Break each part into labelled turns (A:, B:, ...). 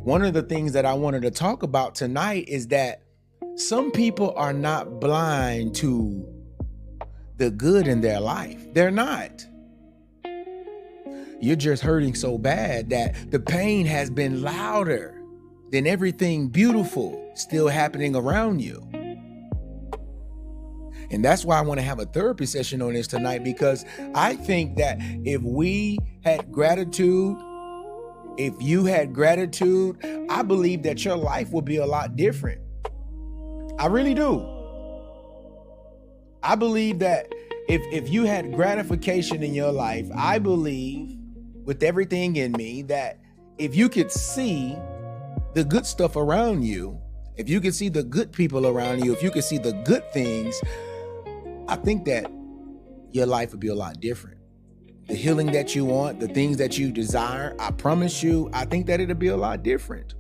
A: one of the things that I wanted to talk about tonight is that some people are not blind to the good in their life. They're not. You're just hurting so bad that the pain has been louder than everything beautiful still happening around you. And that's why I want to have a therapy session on this tonight, because I think that if we had gratitude, if you had gratitude, I believe that your life would be a lot different. I really do. I believe that if you had gratification in your life, I believe with everything in me that if you could see the good stuff around you, if you could see the good people around you, if you could see the good things, I think that your life would be a lot different. The healing that you want, the things that you desire, I promise you, I think that it'll be a lot different.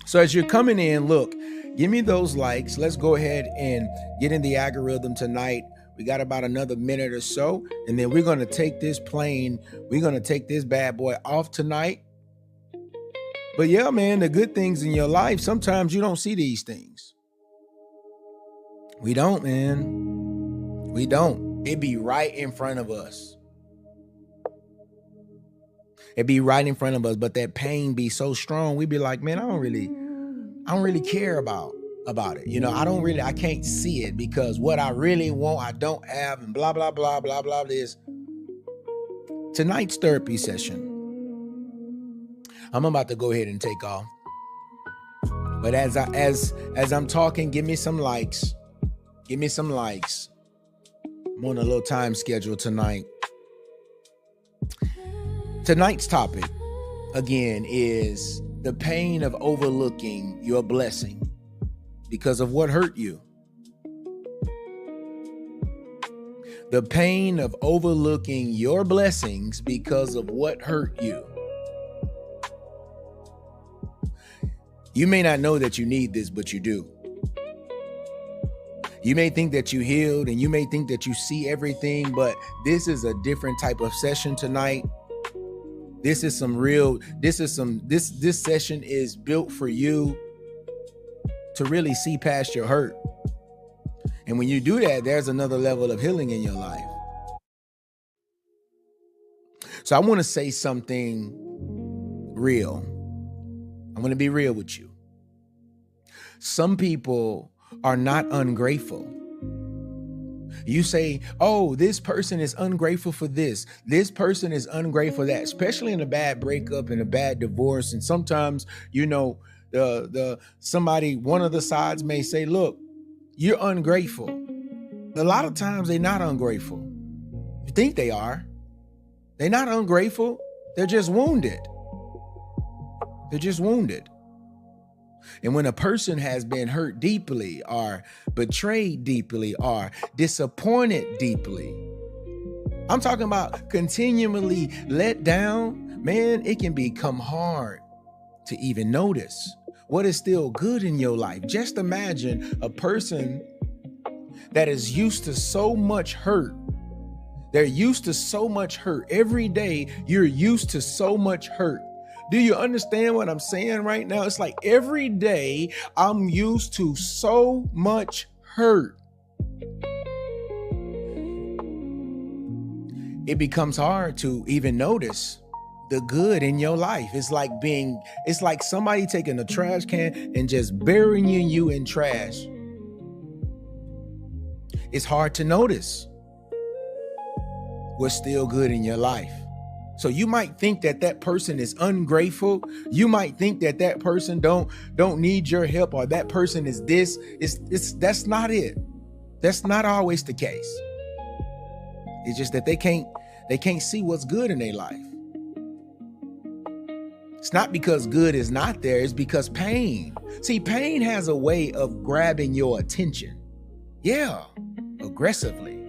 A: So as you're coming in, look, give me those likes. Let's go ahead and get in the algorithm tonight. We got about another minute or so, and then we're going to take this plane. We're going to take this bad boy off tonight. But yeah, man, the good things in your life, sometimes you don't see these things. We don't, man. We don't. It be right in front of us. It be right in front of us, but that pain be so strong. We be like, man, I don't really care about it. You know, I can't see it because what I really want, I don't have, and blah, blah, blah, blah, blah. This tonight's therapy session, I'm about to go ahead and take off. But as I'm talking, give me some likes. Give me some likes. I'm on a little time schedule tonight. Tonight's topic, again, is the pain of overlooking your blessing because of what hurt you. The pain of overlooking your blessings because of what hurt you. You may not know that you need this, but you do. You may think that you healed and you may think that you see everything, but this is a different type of session tonight. This session is built for you to really see past your hurt. And when you do that, there's another level of healing in your life. So I want to say something real. I'm going to be real with you. Some people are not ungrateful. You say, oh, this person is ungrateful for this. This person is ungrateful for that, especially in a bad breakup and a bad divorce. And sometimes, you know, one of the sides may say, look, you're ungrateful. A lot of times they're not ungrateful. You think they are. They're not ungrateful. They're just wounded. They're just wounded. And when a person has been hurt deeply or betrayed deeply or disappointed deeply, I'm talking about continually let down, man, it can become hard to even notice what is still good in your life. Just imagine a person that is used to so much hurt. They're used to so much hurt. Every day you're used to so much hurt. Do you understand what I'm saying right now? It's like every day I'm used to so much hurt. It becomes hard to even notice the good in your life. It's like somebody taking a trash can and just burying you in trash. It's hard to notice what's still good in your life. So you might think that that person is ungrateful. You might think that that person don't need your help, or that person is this. That's not it. That's not always the case. It's just that they can't see what's good in their life. It's not because good is not there. It's because pain. See, pain has a way of grabbing your attention. Yeah, aggressively.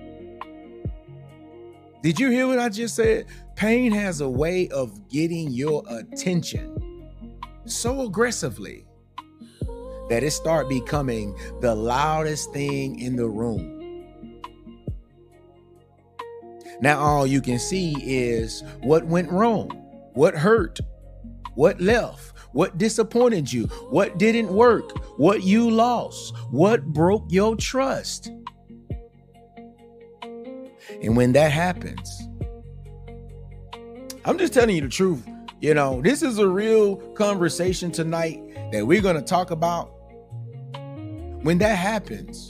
A: Did you hear what I just said? Pain has a way of getting your attention so aggressively that it start becoming the loudest thing in the room. Now all you can see is what went wrong, what hurt, what left, what disappointed you, what didn't work, what you lost, what broke your trust. And when that happens, I'm just telling you the truth. This is a real conversation tonight that we're going to talk about. When that happens,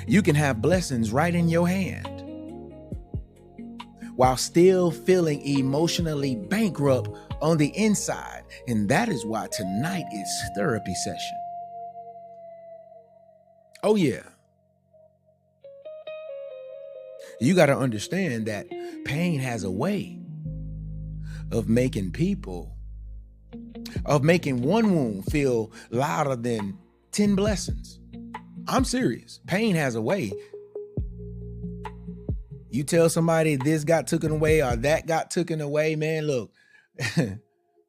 A: you can have blessings right in your hand while still feeling emotionally bankrupt on the inside. And that is why tonight is therapy session. Oh yeah. You got to understand that pain has a way of making one wound feel louder than 10 blessings. I'm serious. Pain has a way. You tell somebody this got taken away or that got taken away, man, look,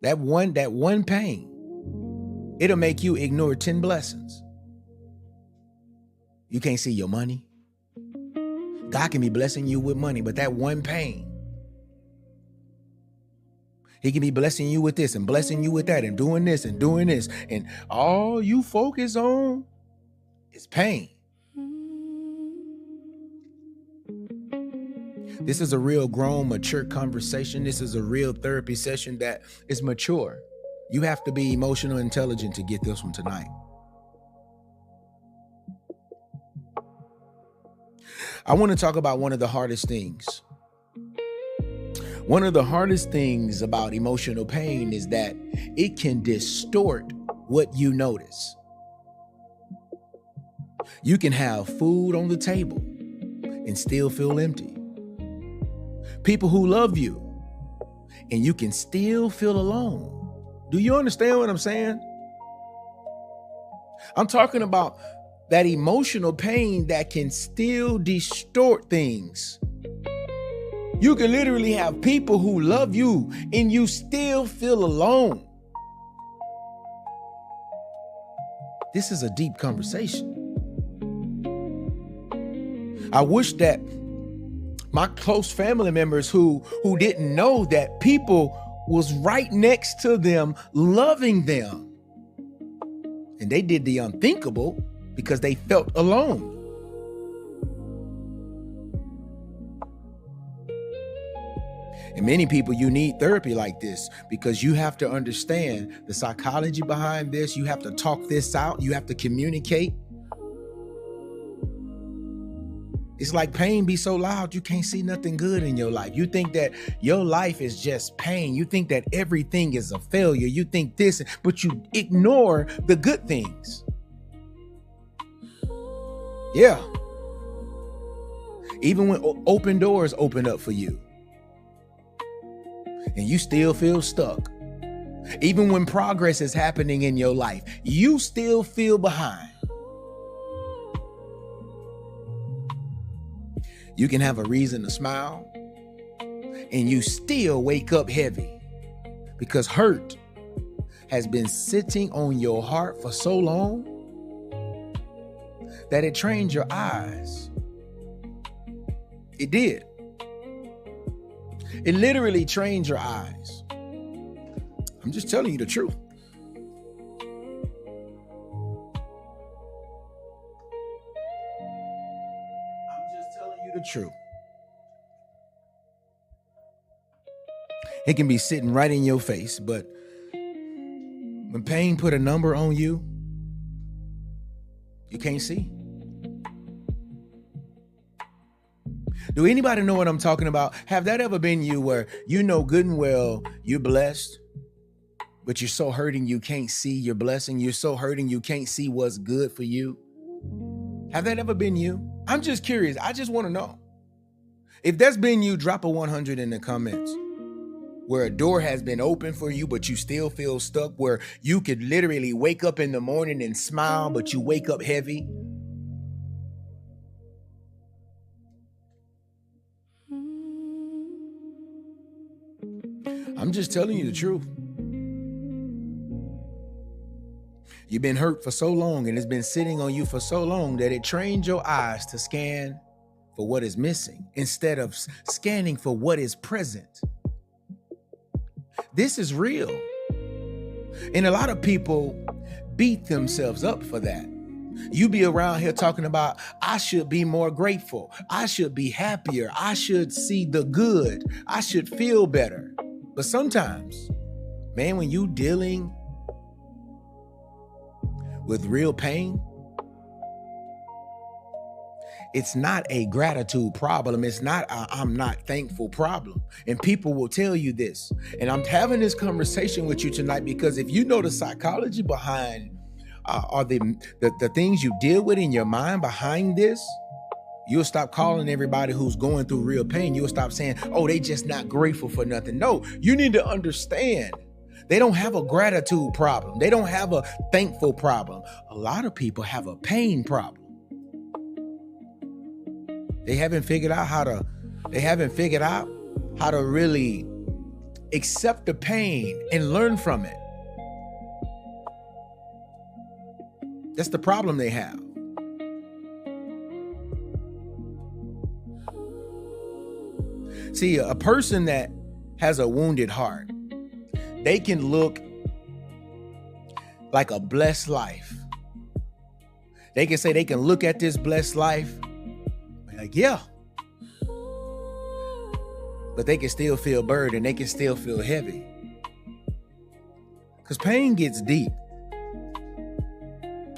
A: that one pain, it'll make you ignore 10 blessings. You can't see your money. God can be blessing you with money, but that one pain, he can be blessing you with this and blessing you with that and doing this. And all you focus on is pain. This is a real grown, mature conversation. This is a real therapy session that is mature. You have to be emotional intelligent to get this one tonight. I want to talk about one of the hardest things. One of the hardest things about emotional pain is that it can distort what you notice. You can have food on the table and still feel empty. People who love you, and you can still feel alone. Do you understand what I'm saying? I'm talking about that emotional pain that can still distort things. You can literally have people who love you and you still feel alone. This is a deep conversation. I wish that my close family members who didn't know that people was right next to them, loving them. And they did the unthinkable because they felt alone. And many people, you need therapy like this because you have to understand the psychology behind this. You have to talk this out. You have to communicate. It's like pain be so loud, you can't see nothing good in your life. You think that your life is just pain. You think that everything is a failure. You think this, but you ignore the good things. Yeah. Even when open doors open up for you and you still feel stuck. Even when progress is happening in your life, you still feel behind. You can have a reason to smile and you still wake up heavy because hurt has been sitting on your heart for so long that it trained your eyes. It did. It literally trained your eyes. I'm just telling you the truth. The truth. It can be sitting right in your face, but when pain put a number on you, you can't see. Do anybody know what I'm talking about? Have that ever been you where you know good and well you're blessed, but you're so hurting you can't see your blessing? You're so hurting you can't see what's good for you? Have that ever been you? I'm just curious. I just want to know. If that's been you, drop a 100 in the comments. Where a door has been open for you, but you still feel stuck. Where you could literally wake up in the morning and smile, but you wake up heavy. I'm just telling you the truth. You've been hurt for so long and it's been sitting on you for so long that it trained your eyes to scan for what is missing instead of scanning for what is present. This is real. And a lot of people beat themselves up for that. You be around here talking about, I should be more grateful. I should be happier. I should see the good. I should feel better. But sometimes, man, when you dealing with real pain, it's not a gratitude problem. It's not a I'm not thankful problem. And people will tell you this. And I'm having this conversation with you tonight because if you know the psychology behind or the things you deal with in your mind behind this, you'll stop calling everybody who's going through real pain. You'll stop saying, oh, they just not grateful for nothing. No, you need to understand. They don't have a gratitude problem. They don't have a thankful problem. A lot of people have a pain problem. They haven't figured out how to really accept the pain and learn from it. That's the problem they have. See, a person that has a wounded heart, they can look like a blessed life. They can say they can look at this blessed life like, yeah. But they can still feel burdened. They can still feel heavy. Because pain gets deep.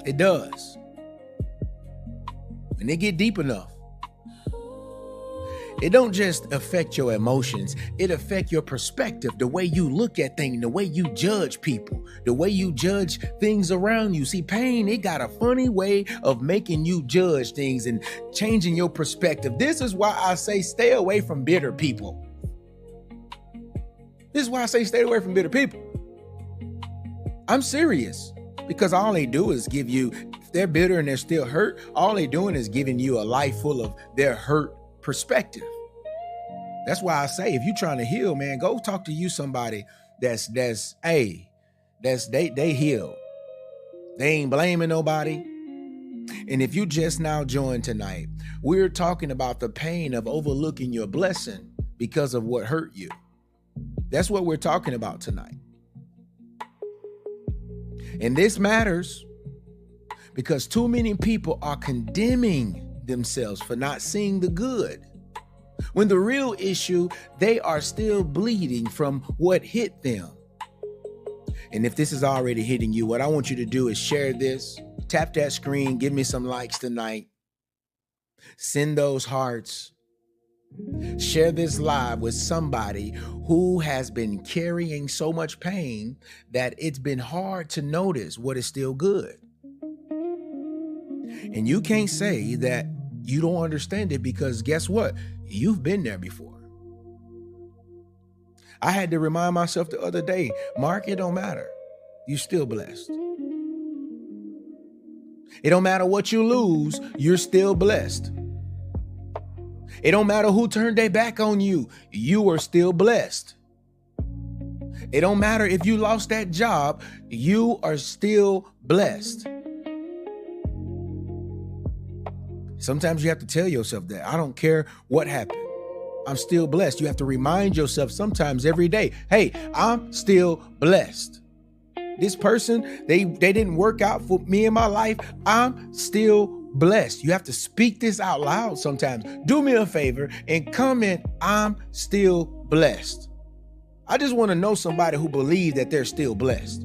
A: It does. When it get deep enough, it don't just affect your emotions. It affects your perspective, the way you look at things, the way you judge people, the way you judge things around you. See, pain, it got a funny way of making you judge things and changing your perspective. This is why I say stay away from bitter people. This is why I say stay away from bitter people. I'm serious. Because all they do is give you, if they're bitter and they're still hurt, all they're doing is giving you a life full of their hurt perspective. That's why I say, if you're trying to heal, man, go talk to somebody that's they healed. They ain't blaming nobody. And if you just now joined tonight, we're talking about the pain of overlooking your blessing because of what hurt you. That's what we're talking about tonight. And this matters because too many people are condemning themselves for not seeing the good. When the real issue, they are still bleeding from what hit them. And if this is already hitting you, what I want you to do is share this, tap that screen, give me some likes tonight, send those hearts. Share this live with somebody who has been carrying so much pain that it's been hard to notice what is still good. And you can't say that you don't understand it because guess what? You've been there before. I had to remind myself the other day, Mark, it don't matter. You're still blessed. It don't matter what you lose, you're still blessed. It don't matter who turned their back on you, you are still blessed. It don't matter if you lost that job, you are still blessed. Sometimes you have to tell yourself that. I don't care what happened. I'm still blessed. You have to remind yourself sometimes every day, hey, I'm still blessed. This person, they didn't work out for me in my life. I'm still blessed. You have to speak this out loud sometimes. Do me a favor and comment, I'm still blessed. I just want to know somebody who believes that they're still blessed.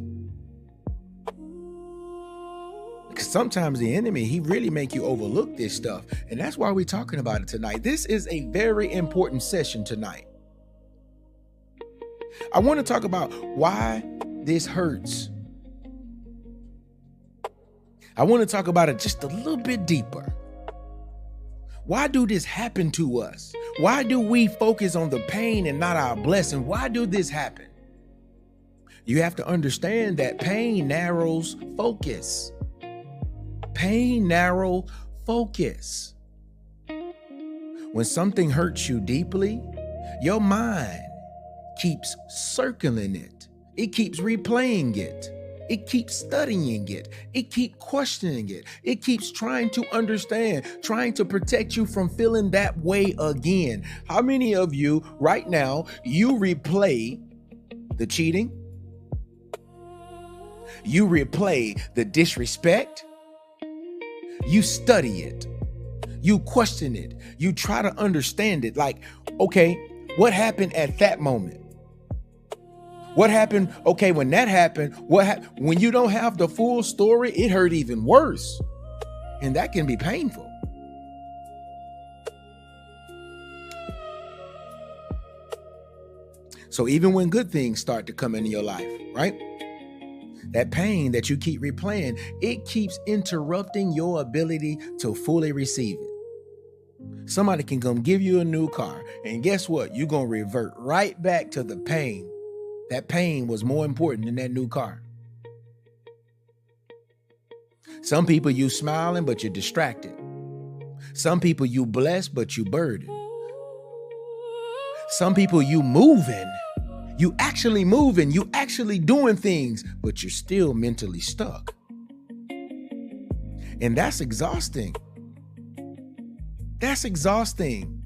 A: Because sometimes the enemy, he really make you overlook this stuff. And that's why we're talking about it tonight. This is a very important session tonight. I want to talk about why this hurts. I want to talk about it just a little bit deeper. Why do this happen to us? Why do we focus on the pain and not our blessing? Why do this happen? You have to understand that pain narrows focus. Pain narrows focus. When something hurts you deeply, your mind keeps circling it. It keeps replaying it. It keeps studying it. It keeps questioning it. It keeps trying to understand, trying to protect you from feeling that way again. How many of you right now, you replay the cheating. You replay the disrespect. You study it. You question it. You try to understand it. Like, okay, what happened at that moment? What happened? Okay, when that happened, when you don't have the full story, it hurt even worse. And that can be painful. So even when good things start to come into your life, right? That pain that you keep replaying, it keeps interrupting your ability to fully receive it. Somebody can come give you a new car, and guess what? You're going to revert right back to the pain. That pain was more important than that new car. Some people you smiling, but you're distracted. Some people you blessed, but you burdened. Some people you moving. You actually moving, you actually doing things, but you're still mentally stuck. And that's exhausting. That's exhausting.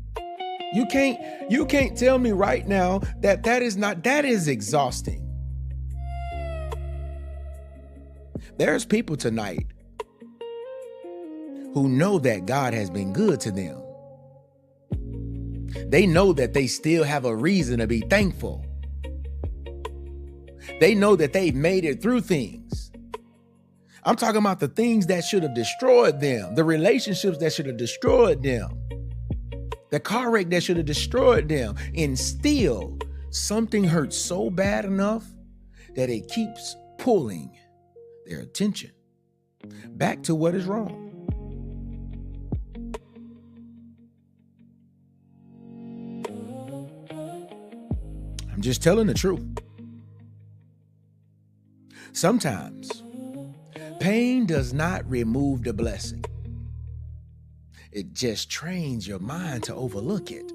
A: You can't tell me right now that is exhausting. There's people tonight who know that God has been good to them. They know that they still have a reason to be thankful. They know that they've made it through things. I'm talking about the things that should have destroyed them, the relationships that should have destroyed them, the car wreck that should have destroyed them. And still, something hurts so bad enough that it keeps pulling their attention back to what is wrong. I'm just telling the truth. Sometimes pain does not remove the blessing. It just trains your mind to overlook it.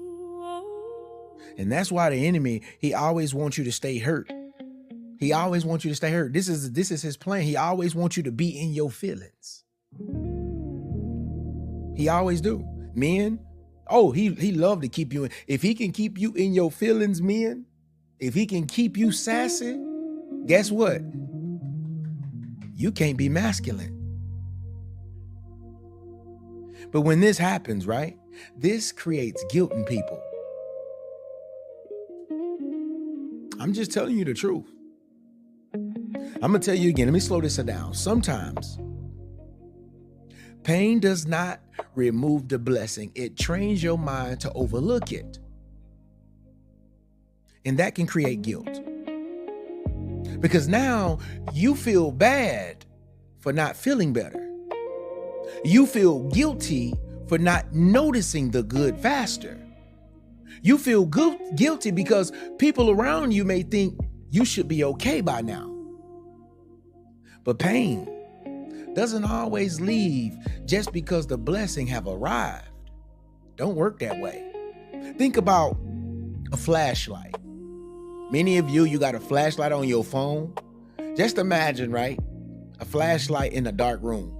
A: And that's why the enemy, he always wants you to stay hurt. He always wants you to stay hurt. This is his plan. He always wants you to be in your feelings. He always do. Men, he love to keep you in. If he can keep you in your feelings, men, if he can keep you sassy, guess what? You can't be masculine. But when this happens, right, this creates guilt in people. I'm just telling you the truth. I'm going to tell you again. Let me slow this down. Sometimes pain does not remove the blessing. It trains your mind to overlook it. And that can create guilt. Because now you feel bad for not feeling better. You feel guilty for not noticing the good faster. You feel guilty because people around you may think you should be okay by now. But pain doesn't always leave just because the blessing have arrived. Don't work that way. Think about a flashlight. Many of you got a flashlight on your phone. Just imagine, right? A flashlight in a dark room.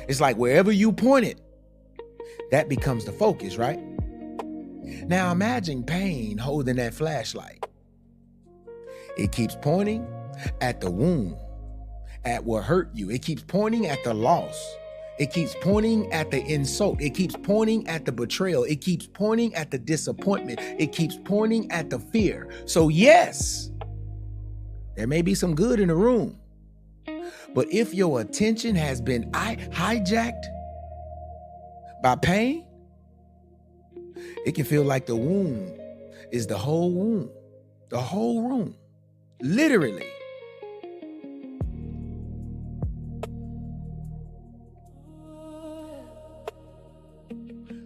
A: It's like wherever you point it, that becomes the focus, right? Now imagine pain holding that flashlight. It keeps pointing at the wound, at what hurt you. It keeps pointing at the loss. It keeps pointing at the insult. It keeps pointing at the betrayal. It keeps pointing at the disappointment. It keeps pointing at the fear. So yes, there may be some good in the room. But if your attention has been hijacked by pain, it can feel like the wound is the whole wound, the whole room, literally.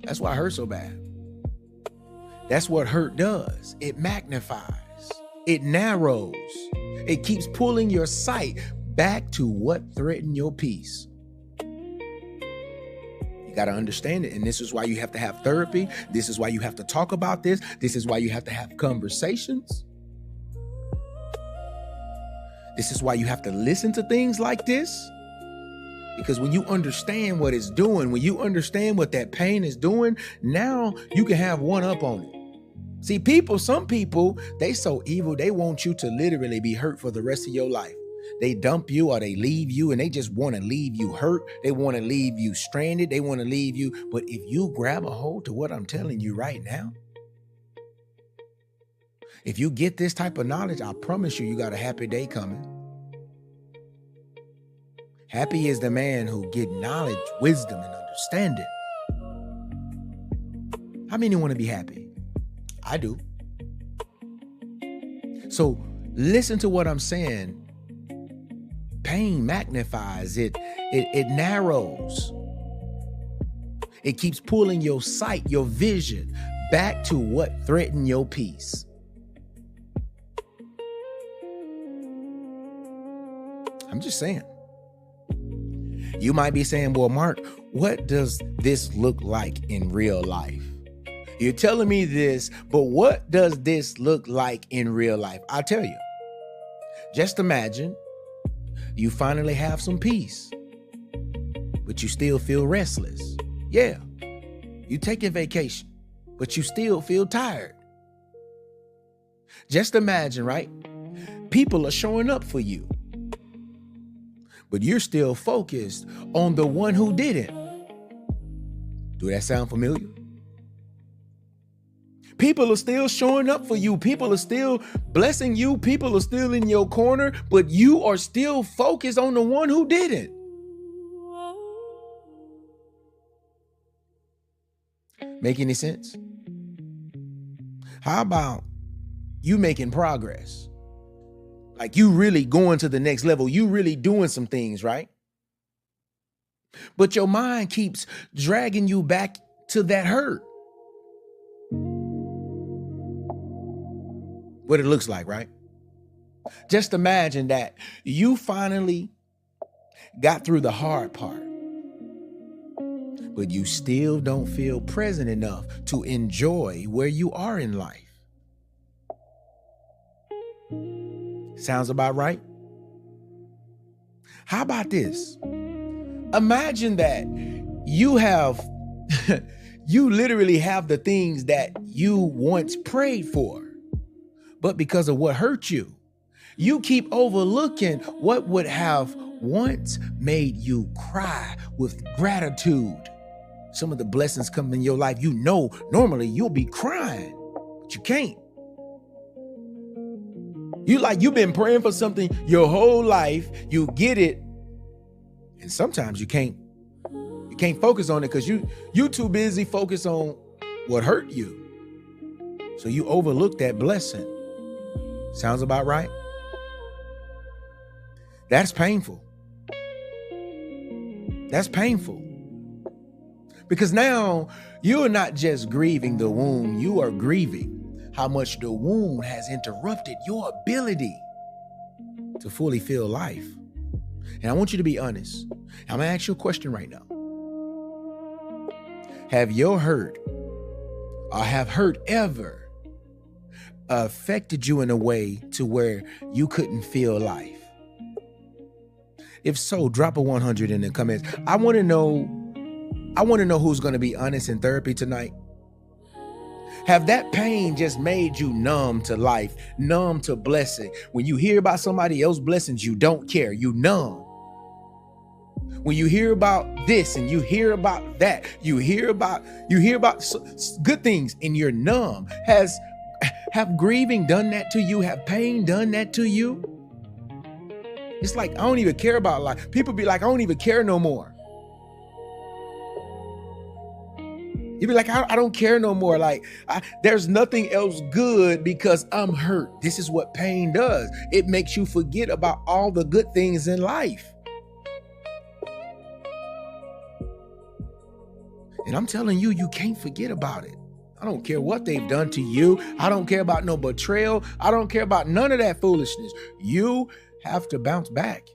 A: That's why it hurts so bad. That's what hurt does. It magnifies, it narrows, it keeps pulling your sight back to what threatened your peace. You got to understand it. And this is why you have to have therapy. This is why you have to talk about this. This is why you have to have conversations. This is why you have to listen to things like this. Because when you understand what it's doing, when you understand what that pain is doing, now you can have one up on it. See, some people, they so evil, they want you to literally be hurt for the rest of your life. They dump you or they leave you and they just want to leave you hurt. They want to leave you stranded. They want to leave you. But if you grab a hold to what I'm telling you right now, if you get this type of knowledge, I promise you, you got a happy day coming. Happy is the man who get knowledge, wisdom, and understanding. How many want to be happy? I do. So listen to what I'm saying. Pain magnifies it. It narrows. It keeps pulling your sight, your vision back to what threatened your peace. I'm just saying. You might be saying, well, Mark, what does this look like in real life? You're telling me this, but what does this look like in real life? I'll tell you. Just imagine you finally have some peace, but you still feel restless. Yeah, you take a vacation, but you still feel tired. Just imagine, right? People are showing up for you, but you're still focused on the one who didn't. Do that sound familiar? People are still showing up for you. People are still blessing you. People are still in your corner, but you are still focused on the one who didn't. Make any sense? How about you making progress? Like you really going to the next level. You really doing some things, right? But your mind keeps dragging you back to that hurt. What it looks like, right? Just imagine that you finally got through the hard part, but you still don't feel present enough to enjoy where you are in life. Sounds about right? How about this? Imagine that you have, you literally have the things that you once prayed for. But because of what hurt you, you keep overlooking what would have once made you cry with gratitude. Some of the blessings come in your life, you know, normally you'll be crying, but you can't. You've been praying for something your whole life, you get it, and sometimes you can't focus on it because you too busy focused on what hurt you. So you overlook that blessing. Sounds about right? That's painful. That's painful. Because now you're not just grieving the wound, you are grieving how much the wound has interrupted your ability to fully feel life. And I want you to be honest. I'm going to ask you a question right now. Have your hurt or have hurt ever affected you in a way to where you couldn't feel life? If so, drop a 100 in the comments. I want to know who's going to be honest in therapy tonight. Have that pain just made you numb to life, numb to blessing? When you hear about somebody else's blessings, you don't care, you numb. When you hear about this and you hear about that, you hear about good things and you're numb. Have grieving done that to you? Have pain done that to you? It's like, I don't even care about life. People be like, I don't even care no more. You be like, I don't care no more. Like, there's nothing else good because I'm hurt. This is what pain does. It makes you forget about all the good things in life. And I'm telling you, you can't forget about it. I don't care what they've done to you. I don't care about no betrayal. I don't care about none of that foolishness. You have to bounce back.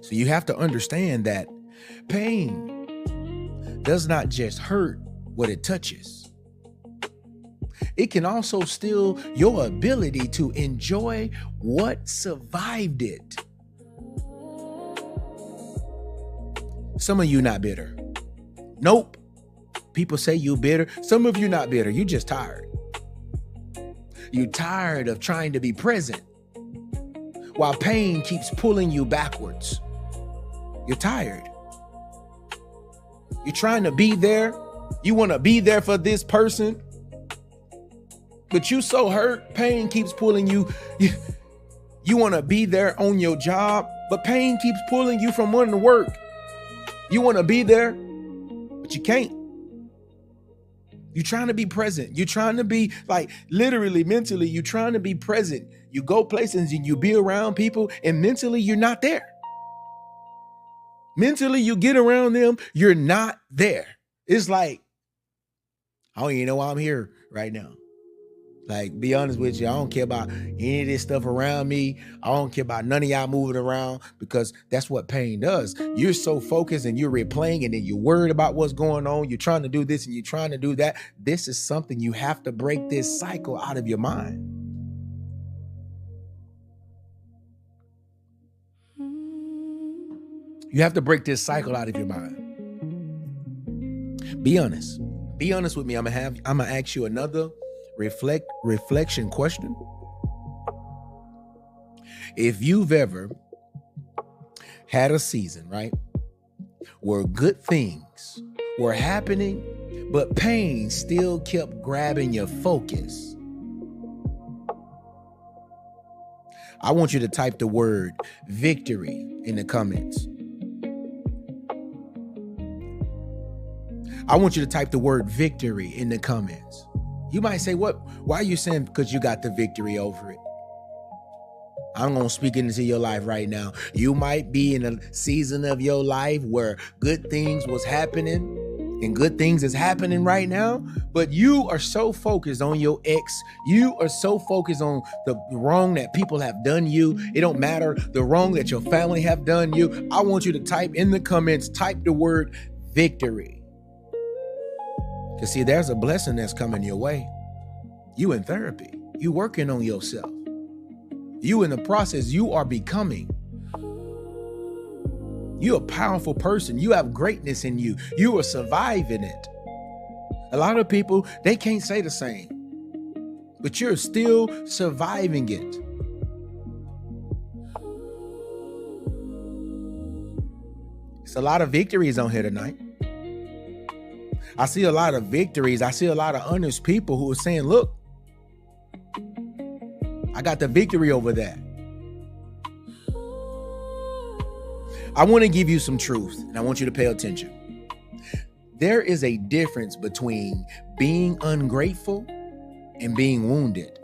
A: So you have to understand that pain does not just hurt what it touches. It can also steal your ability to enjoy what survived it. Some of you not bitter. Nope. People say you bitter. Some of you not bitter. You just tired. You tired of trying to be present while pain keeps pulling you backwards. You're tired. You're trying to be there. You want to be there for this person, but you so hurt. Pain keeps pulling you. You want to be there on your job, but pain keeps pulling you from wanting to work. You want to be there, but you can't. You're trying to be present. You're trying to be like literally, mentally, you're trying to be present. You go places and you be around people, and mentally you're not there. Mentally, you get around them, you're not there. It's like, I don't even know why I'm here right now. Like, be honest with you, I don't care about any of this stuff around me. I don't care about none of y'all moving around, because that's what pain does. You're so focused and you're replaying, and then you're worried about what's going on. You're trying to do this and you're trying to do that. This is something you have to break this cycle out of your mind. You have to break this cycle out of your mind. Be honest. Be honest with me. I'm gonna ask you another reflection question. If you've ever had a season, right, where good things were happening, but pain still kept grabbing your focus, I want you to type the word victory in the comments. I want you to type the word victory in the comments. You might say, what? Why are you saying because you got the victory over it? I'm going to speak into your life right now. You might be in a season of your life where good things was happening, and good things is happening right now, but you are so focused on your ex. You are so focused on the wrong that people have done you. It don't matter the wrong that your family have done you. I want you to type in the comments, type the word victory. Because see, there's a blessing that's coming your way. You in therapy. You working on yourself. You in the process. You are becoming. You're a powerful person. You have greatness in you. You are surviving it. A lot of people, they can't say the same. But you're still surviving it. It's a lot of victories on here tonight. I see a lot of victories. I see a lot of honest people who are saying, look, I got the victory over that. I want to give you some truth, and I want you to pay attention. There is a difference between being ungrateful and being wounded.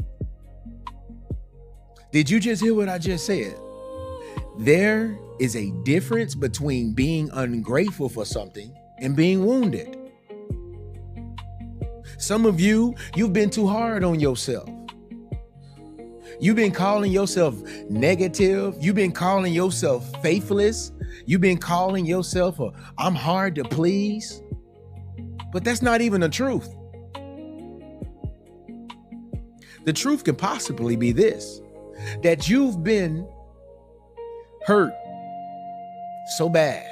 A: Did you just hear what I just said? There is a difference between being ungrateful for something and being wounded. Some of you, you've been too hard on yourself. You've been calling yourself negative. You've been calling yourself faithless. You've been calling yourself I'm hard to please. But that's not even the truth. The truth can possibly be this, that you've been hurt so bad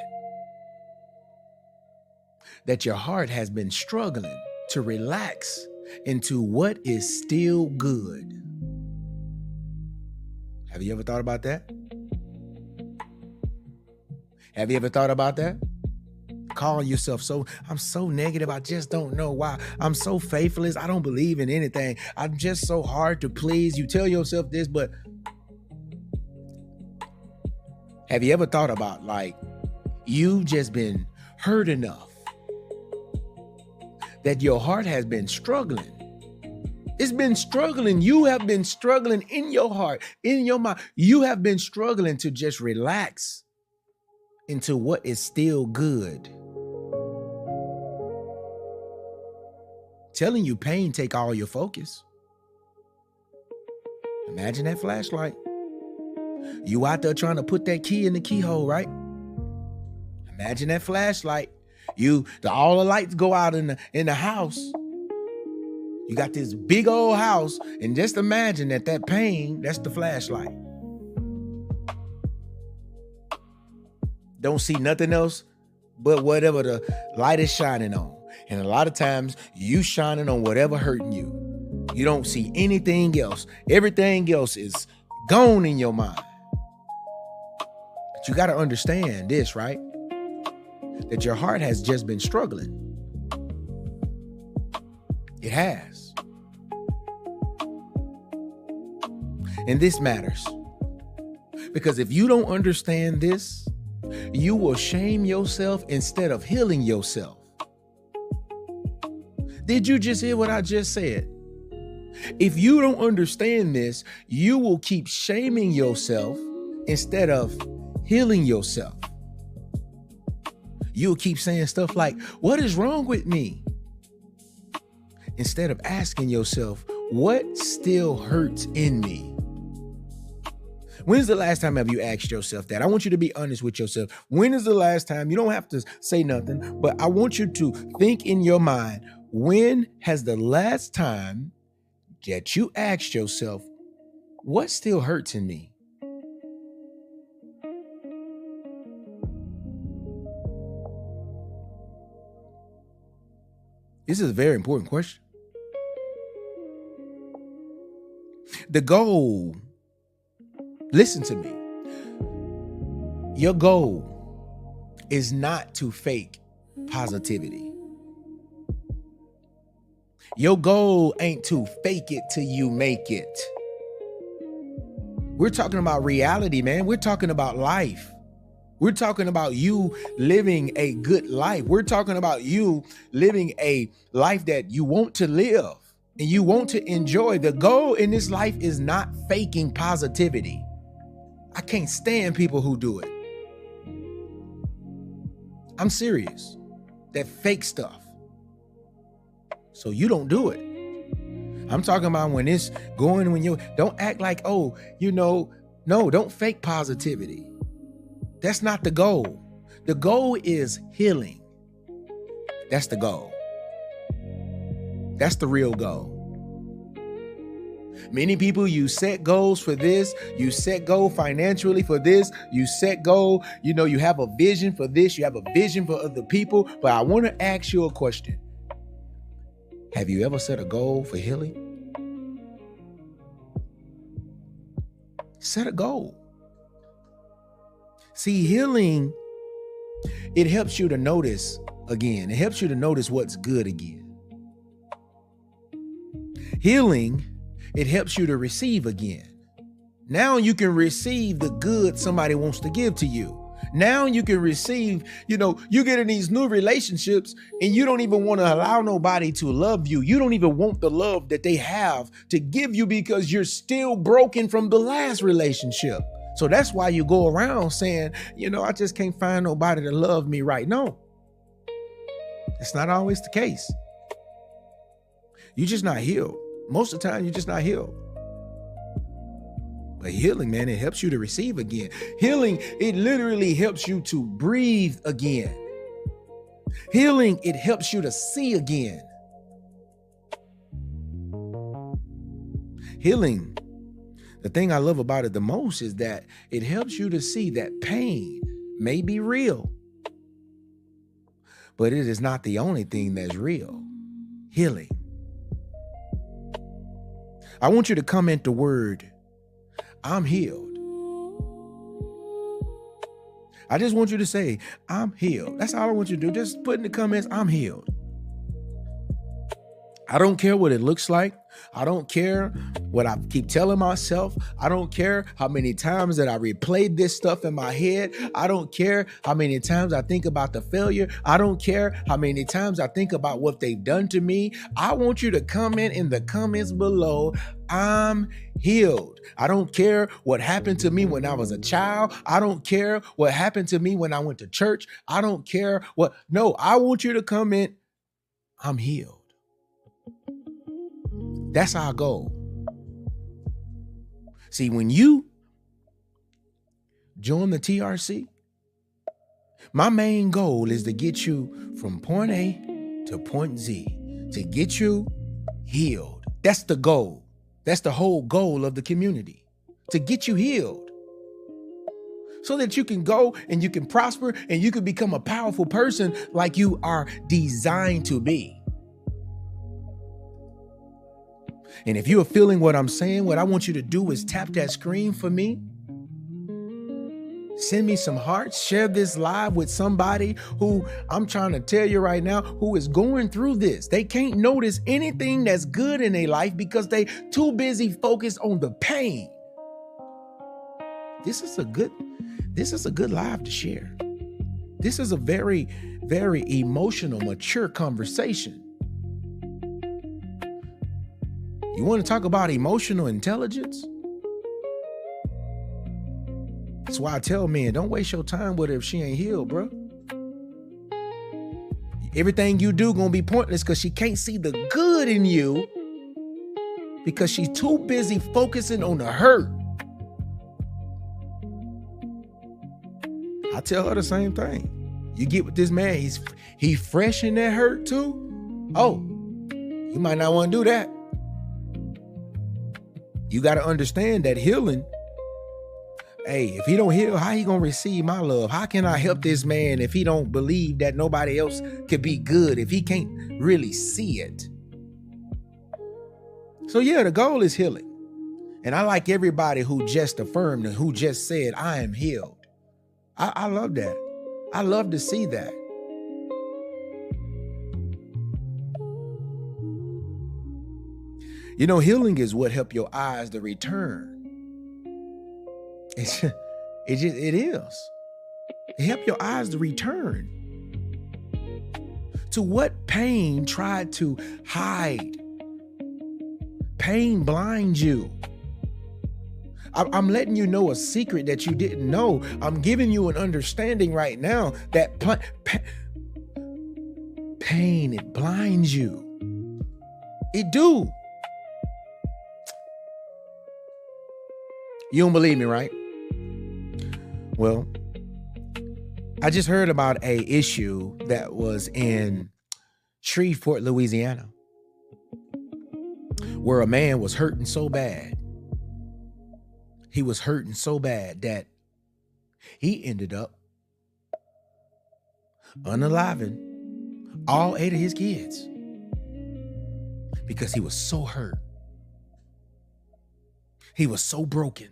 A: that your heart has been struggling to relax into what is still good. Have you ever thought about that? Have you ever thought about that? Calling yourself I'm so negative. I just don't know why. I'm so faithless. I don't believe in anything. I'm just so hard to please. You tell yourself this, but have you ever thought about like you've just been hurt enough that your heart has been struggling? It's been struggling. You have been struggling in your heart, in your mind. You have been struggling to just relax into what is still good. Telling you pain take all your focus. Imagine that flashlight. You out there trying to put that key in the keyhole, right? Imagine that flashlight. All the lights go out in the house. You got this big old house, and just imagine that pain, that's the flashlight. Don't see nothing else but whatever the light is shining on. And a lot of times you shining on whatever hurting you. You don't see anything else. Everything else is gone in your mind. But you got to understand this, right? That your heart has just been struggling. It has. And this matters. Because if you don't understand this, you will shame yourself instead of healing yourself. Did you just hear what I just said? If you don't understand this, you will keep shaming yourself instead of healing yourself. You'll keep saying stuff like, what is wrong with me? Instead of asking yourself, what still hurts in me? When's the last time have you asked yourself that? I want you to be honest with yourself. When is the last time? You don't have to say nothing, but I want you to think in your mind, when has the last time that you asked yourself, what still hurts in me? This is a very important question. The goal, listen to me. Your goal is not to fake positivity. Your goal ain't to fake it till you make it. We're talking about reality, man. We're talking about life. We're talking about you living a good life. We're talking about you living a life that you want to live and you want to enjoy. The goal in this life is not faking positivity. I can't stand people who do it. I'm serious. That fake stuff. So you don't do it. I'm talking about when it's going, when you don't act like, oh, no, don't fake positivity. That's not the goal. The goal is healing. That's the goal. That's the real goal. Many people, you set goals for this, you set goal financially for this, you set goal, you have a vision for this, you have a vision for other people. But I want to ask you a question. Have you ever set a goal for healing? Set a goal. See, healing, it helps you to notice again. It helps you to notice what's good again. Healing, it helps you to receive again. Now you can receive the good somebody wants to give to you. Now you can receive, you get in these new relationships and you don't even want to allow nobody to love you. You don't even want the love that they have to give you because you're still broken from the last relationship. So that's why you go around saying, I just can't find nobody to love me right. No, it's not always the case. You're just not healed. Most of the time, you're just not healed. But healing, man, it helps you to receive again. Healing, it literally helps you to breathe again. Healing, it helps you to see again. Healing, the thing I love about it the most is that it helps you to see that pain may be real, but it is not the only thing that's real. Healing. I want you to comment the word, I'm healed. I just want you to say, I'm healed. That's all I want you to do. Just put in the comments, I'm healed. I don't care what it looks like. I don't care what I keep telling myself. I don't care how many times that I replayed this stuff in my head. I don't care how many times I think about the failure. I don't care how many times I think about what they've done to me. I want you to comment in the comments below, I'm healed. I don't care what happened to me when I was a child. I don't care what happened to me when I went to church. I don't care what. No, I want you to comment, I'm healed. That's our goal. See, when you join the TRC, my main goal is to get you from point A to point Z, to get you healed. That's the goal. That's the whole goal of the community, to get you healed. so that you can go and you can prosper and you can become a powerful person like you are designed to be. And if you are feeling what I'm saying, what I want you to do is tap that screen for me. Send me some hearts. Share this live with somebody who I'm trying to tell you right now who is going through this. They can't notice anything that's good in their life because they too busy focused on the pain. This is a good live to share. This is a very, very emotional, mature conversation. You want to talk about emotional intelligence? That's why I tell men, don't waste your time with her if she ain't healed, bro. Everything you do gonna be pointless because she can't see the good in you because she's too busy focusing on the hurt. I tell her the same thing. You get with this man, he's fresh in that hurt too. Oh, you might not want to do that. You got to understand that healing. Hey, if he don't heal, how he gonna receive my love? How can I help this man if he don't believe that nobody else could be good, if he can't really see it? So yeah, the goal is healing. And I like everybody who just affirmed and who just said, I am healed. I love that. I love to see that. You know, healing is what help your eyes to return. It is. It help your eyes to return to what pain tried to hide. Pain blinds you. I'm letting you know a secret that you didn't know. I'm giving you an understanding right now that pain, it blinds you. It do. You don't believe me, right? Well, I just heard about a issue that was in Shreveport, Louisiana, where a man was hurting so bad. He was hurting so bad that he ended up unaliving all 8 of his kids because he was so hurt. He was so broken.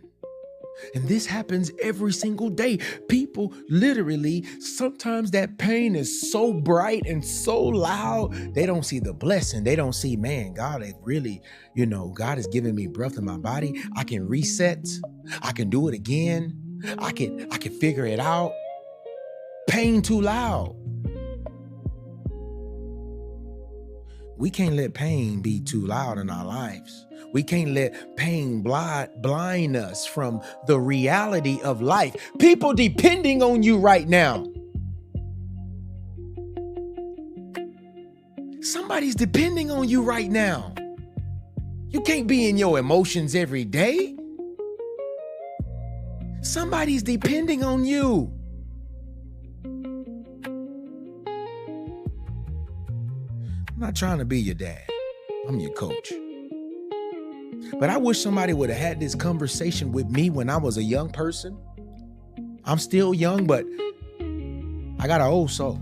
A: And this happens every single day. People literally, sometimes that pain is so bright and so loud, they don't see the blessing. They don't see, man, God is really, God is giving me breath in my body. I can reset. I can do it again. I can figure it out. Pain too loud. We can't let pain be too loud in our lives. We can't let pain blind us from the reality of life. People depending on you right now. Somebody's depending on you right now. You can't be in your emotions every day. Somebody's depending on you. I'm not trying to be your dad. I'm your coach. But I wish somebody would have had this conversation with me when I was a young person. I'm still young, but I got an old soul.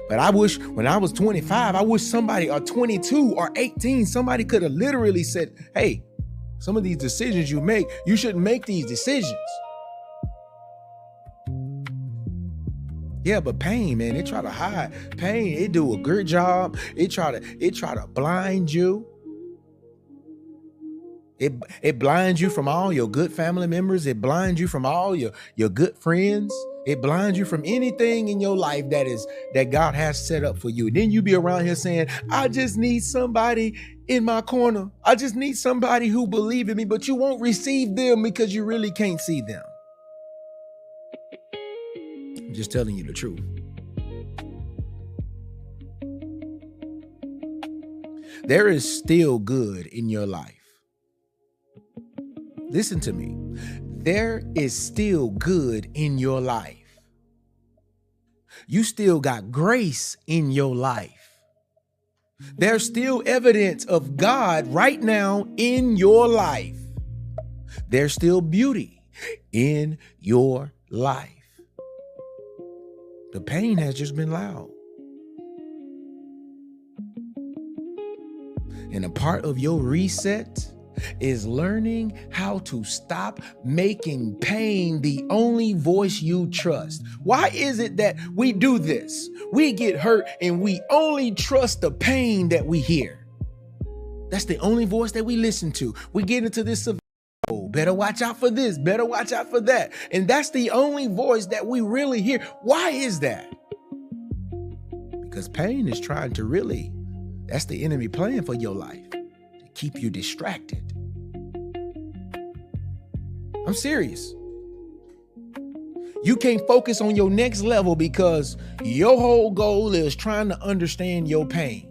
A: But I wish when I was 25, I wish somebody, or 22 or 18, somebody could have literally said, hey, some of these decisions you make, you shouldn't make these decisions. Yeah, but pain, man, it try to hide. Pain, it do a good job. It try to blind you. It blinds you from all your good family members. It blinds you from all your good friends. It blinds you from anything in your life that God has set up for you. Then you be around here saying, I just need somebody in my corner. I just need somebody who believes in me, but you won't receive them because you really can't see them. I'm just telling you the truth. There is still good in your life. Listen to me. There is still good in your life. You still got grace in your life. There's still evidence of God right now in your life. There's still beauty. in your life. The pain has just been loud. And a part of your reset is learning how to stop making pain the only voice you trust. Why is it that we do this? We get hurt and we only trust the pain that we hear. That's the only voice that we listen to. We get into this better watch out for this, better watch out for that. And that's the only voice that we really hear. Why is that? Because pain is trying to that's the enemy plan for your life, to keep you distracted. I'm serious. You can't focus on your next level because your whole goal is trying to understand your pain.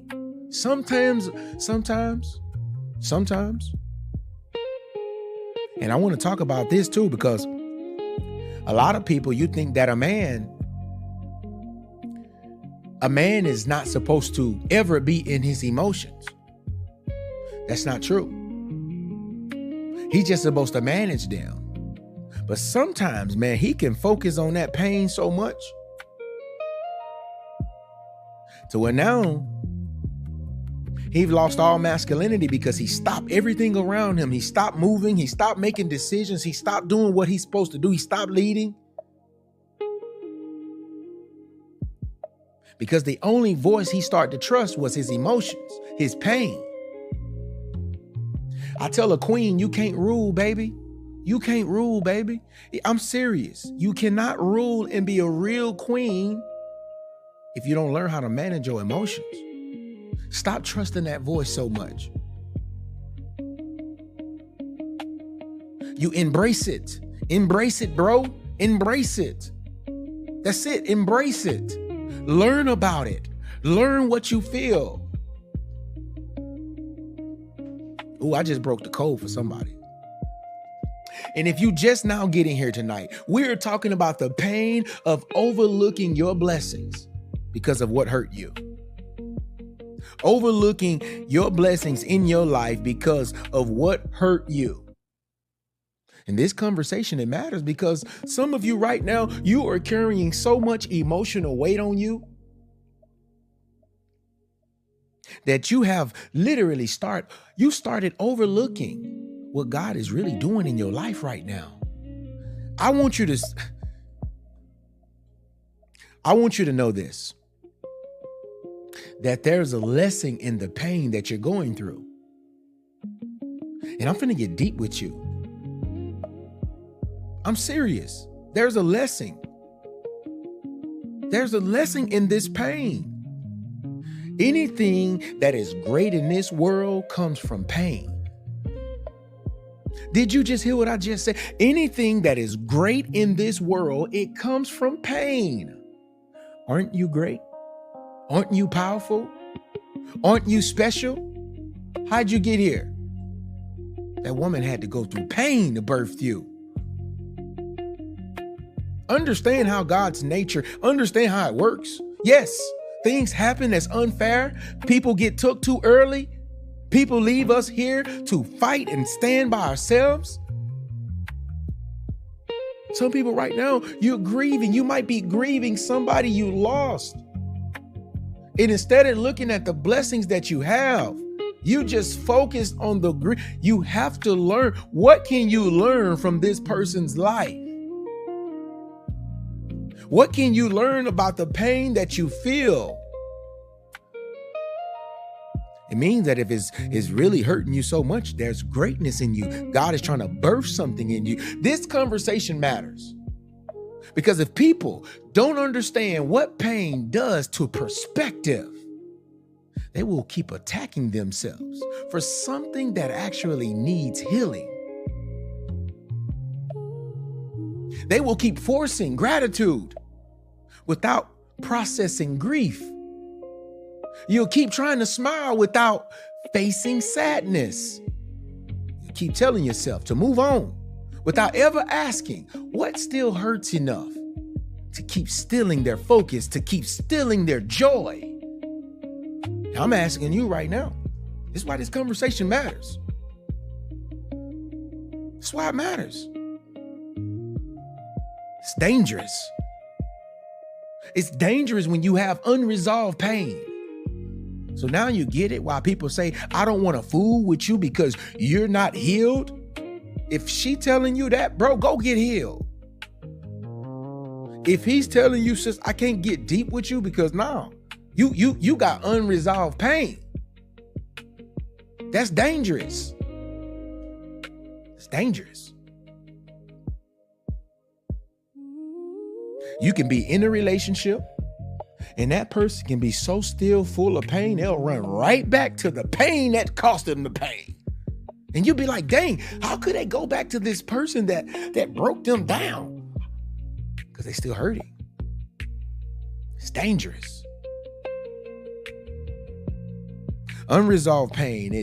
A: Sometimes. And I want to talk about this too, because a lot of people, you think that a man is not supposed to ever be in his emotions. That's not true. He's just supposed to manage them. But sometimes, man, he can focus on that pain so much to where now he lost all masculinity because he stopped everything around him. He stopped moving. He stopped making decisions. He stopped doing what he's supposed to do. He stopped leading. Because the only voice he started to trust was his emotions, his pain. I tell a queen, you can't rule, baby. You can't rule, baby. I'm serious. You cannot rule and be a real queen if you don't learn how to manage your emotions. Stop trusting that voice so much. You embrace it. Embrace it, bro. Embrace it. That's it. Embrace it. Learn about it. Learn what you feel. Ooh, I just broke the code for somebody. And if you just now getting here tonight, we're talking about the pain of overlooking your blessings because of what hurt you. Overlooking your blessings in your life because of what hurt you. In this conversation, it matters because some of you right now, you are carrying so much emotional weight on you that you have literally started overlooking what God is really doing in your life right now. I want you to know this, that there's a lesson in the pain that you're going through. And I'm finna get deep with you. I'm serious. There's a lesson. There's a lesson in this pain. Anything that is great in this world comes from pain. Did you just hear what I just said? Anything that is great in this world, it comes from pain. Aren't you great? Aren't you powerful? Aren't you special? How'd you get here? That woman had to go through pain to birth you. Understand how God's nature, understand how it works. Yes, things happen that's unfair. People get took too early. People leave us here to fight and stand by ourselves. Some people right now, you're grieving. You might be grieving somebody you lost. And instead of looking at the blessings that you have, you just focus on the grief. You have to learn. What can you learn from this person's life? What can you learn about the pain that you feel? It means that if it's really hurting you so much, there's greatness in you. God is trying to birth something in you. This conversation matters. Because if people don't understand what pain does to perspective, they will keep attacking themselves for something that actually needs healing. They will keep forcing gratitude without processing grief. You'll keep trying to smile without facing sadness. You keep telling yourself to move on without ever asking what still hurts enough to keep stealing their focus, to keep stealing their joy. Now, I'm asking you right now. This is why this conversation matters. That's why it matters. It's dangerous. It's dangerous when you have unresolved pain. So now you get it why people say, I don't want to fool with you because you're not healed. If she telling you that, bro, go get healed. If he's telling you, sis, I can't get deep with you because now you got unresolved pain. That's dangerous. It's dangerous. You can be in a relationship and that person can be so still full of pain, they'll run right back to the pain that caused them the pain. And you'll be like, dang, how could they go back to this person that broke them down? Because they still hurting. It's dangerous. Unresolved pain,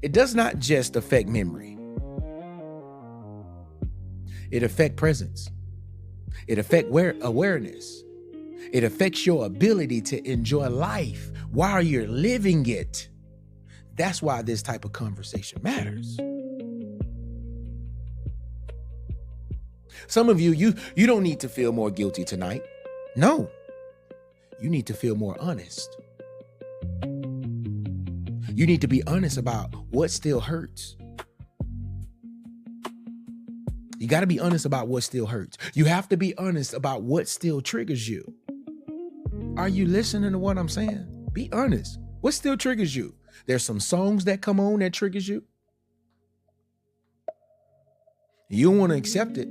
A: it does not just affect memory. It affects presence. It affects awareness. It affects your ability to enjoy life while you're living it. That's why this type of conversation matters. Some of you don't need to feel more guilty tonight. No, you need to feel more honest. You need to be honest about what still hurts. You got to be honest about what still hurts. You have to be honest about what still triggers you. Are you listening to what I'm saying? Be honest. What still triggers you? There's some songs that come on that triggers you. You don't want to accept it.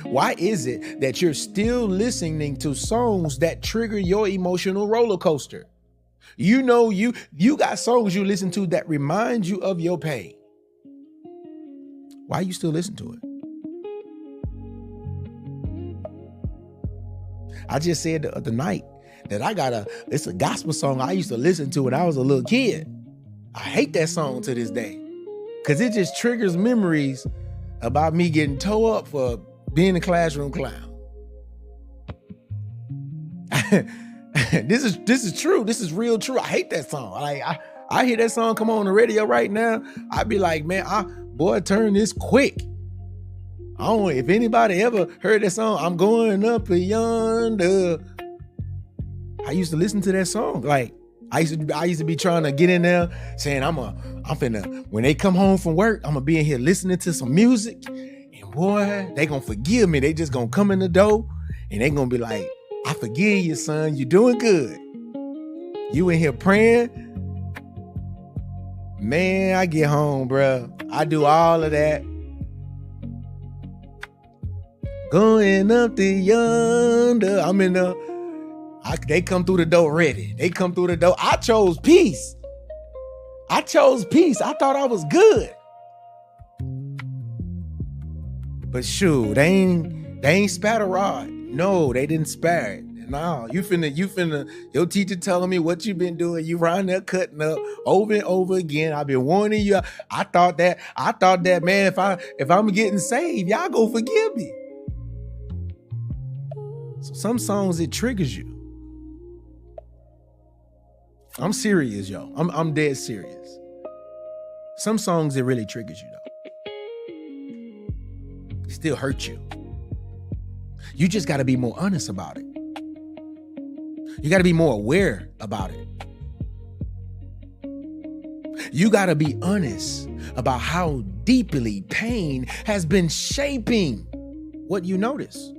A: Why is it that you're still listening to songs that trigger your emotional roller coaster? You know, you got songs you listen to that remind you of your pain. Why you still listen to it? I just said the other night that it's a gospel song I used to listen to when I was a little kid. I hate that song to this day because it just triggers memories about me getting tore up for being a classroom clown. This is true. This is real true. I hate that song. I hear that song come on the radio right now. I'd be like, man, boy, turn this quick. I don't know if anybody ever heard that song. I'm going up yonder. I used to listen to that song. Like I used to be trying to get in there saying I'm finna, when they come home from work, I'm gonna be in here listening to some music. And boy, they gonna forgive me. They just gonna come in the door and they gonna be like, I forgive you, son. You doing good. You in here praying. Man, I get home, bro. I do all of that. Going up to yonder. I'm in the, they come through the door ready. They come through the door. I chose peace. I thought I was good. But shoot, they ain't spat a rod. No, they didn't spare it. No, you finna, your teacher telling me what you been doing. You around there cutting up over and over again. I've been warning you. I thought that, man, if I'm getting saved, y'all go forgive me. So some songs, it triggers you. I'm serious, yo. I'm dead serious. Some songs, it really triggers you, though. It still hurt you. You just got to be more honest about it. You got to be more aware about it. You got to be honest about how deeply pain has been shaping what you notice.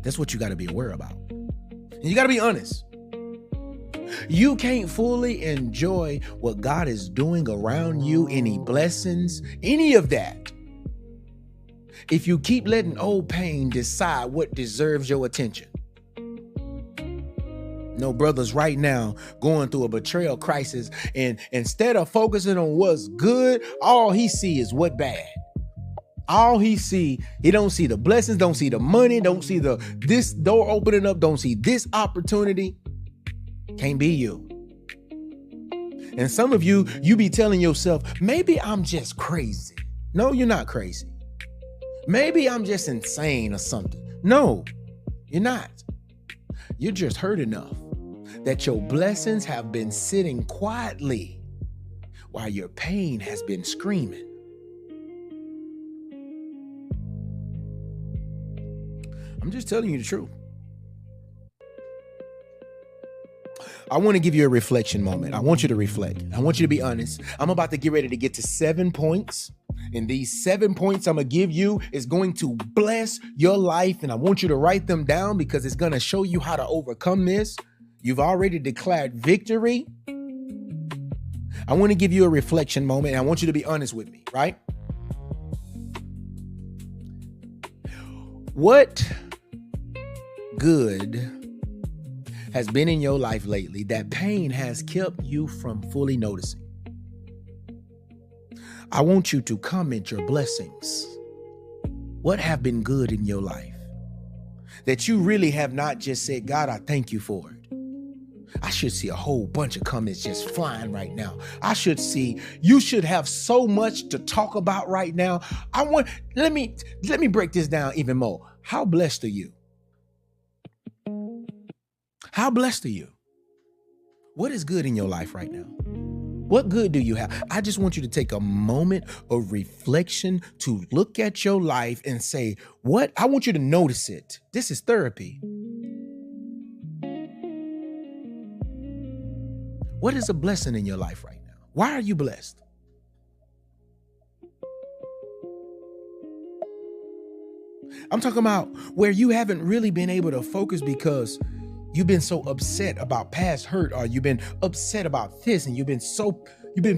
A: That's what you got to be aware about. And you got to be honest. You can't fully enjoy what God is doing around you, any blessings, any of that, if you keep letting old pain decide what deserves your attention. No, brothers right now going through a betrayal crisis, and instead of focusing on what's good, all he see is what bad. All he don't see the blessings, don't see the money, don't see this door opening up, don't see this opportunity. Can't be you. And some of you be telling yourself, maybe I'm just crazy. No, you're not crazy. Maybe I'm just insane or something. No, you're not. You're just hurt enough that your blessings have been sitting quietly while your pain has been screaming. I'm just telling you the truth. I want to give you a reflection moment. I want you to reflect. I want you to be honest. I'm about to get ready to get to 7 points. And these 7 points I'm going to give you is going to bless your life. And I want you to write them down because it's going to show you how to overcome this. You've already declared victory. I want to give you a reflection moment. And I want you to be honest with me, right? What good has been in your life lately that pain has kept you from fully noticing? I want you to comment your blessings. What have been good in your life that you really have not just said, God, I thank you for it? I should see a whole bunch of comments just flying right now. You should have so much to talk about right now. Let me break this down even more. How blessed are you? How blessed are you? What is good in your life right now? What good do you have? I just want you to take a moment of reflection to look at your life and say, what? I want you to notice it. This is therapy. What is a blessing in your life right now? Why are you blessed? I'm talking about where you haven't really been able to focus because you've been so upset about past hurt, or you've been upset about this, and you've been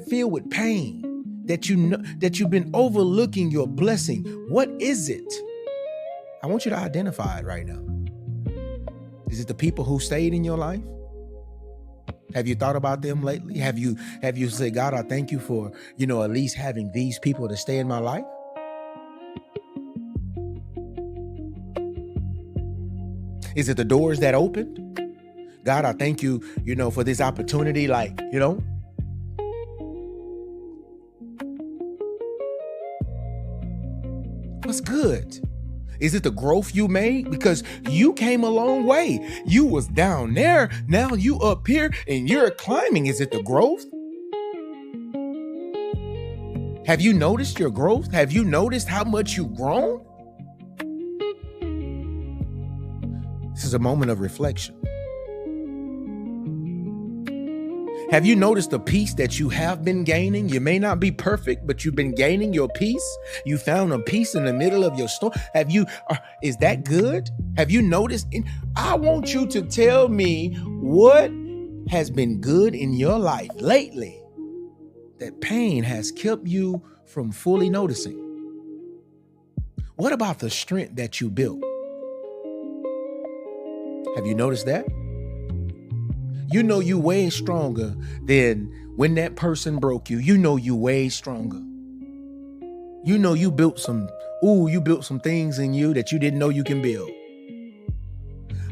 A: filled with pain that you've been overlooking your blessing. What is it? I want you to identify it right now. Is it the people who stayed in your life? Have you thought about them lately? Have you said, God, I thank you for, at least having these people to stay in my life? Is it the doors that opened? God, I thank you, for this opportunity, What's good? Is it the growth you made? Because you came a long way. You was down there. Now you up here and you're climbing. Is it the growth? Have you noticed your growth? Have you noticed how much you've grown? This is a moment of reflection. Have you noticed the peace that you have been gaining? You may not be perfect, but you've been gaining your peace. You found a peace in the middle of your storm. Is that good? Have you noticed? I want you to tell me what has been good in your life lately that pain has kept you from fully noticing. What about the strength that you built? Have you noticed that? You way stronger than when that person broke you. You way stronger. You built some things in you that you didn't know you can build.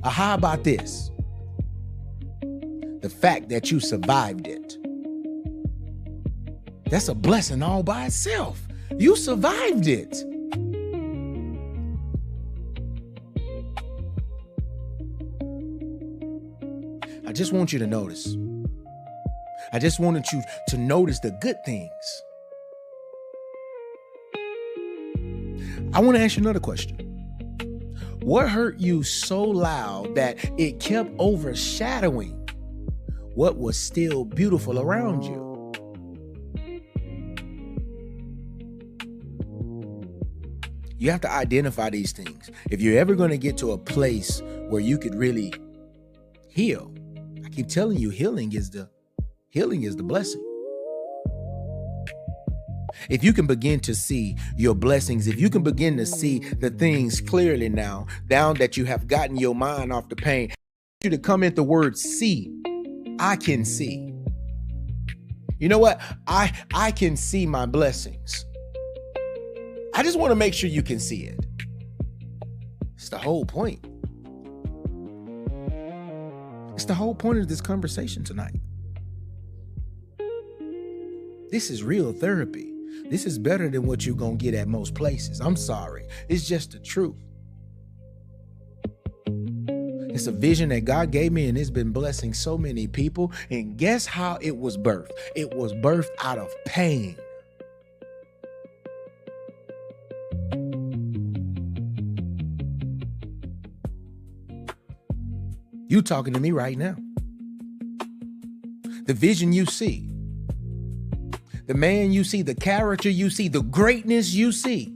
A: How about this? The fact that you survived it. That's a blessing all by itself. You survived it. I just want you to notice. I just wanted you to notice the good things. I want to ask you another question. What hurt you so loud that it kept overshadowing what was still beautiful around you? You have to identify these things. If you're ever going to get to a place where you could really heal, I keep telling you, healing is the blessing. If you can begin to see your blessings, if you can begin to see the things clearly now that you have gotten your mind off the pain, I want you to comment the word see. I can see. You know what? I can see my blessings. I just want to make sure you can see it. It's the whole point. It's the whole point of this conversation tonight. This is real therapy. This is better than what you're going to get at most places. I'm sorry. It's just the truth. It's a vision that God gave me, and it's been blessing so many people. And guess how it was birthed? It was birthed out of pain. You talking to me right now. The vision you see, the man you see, the character you see, the greatness you see.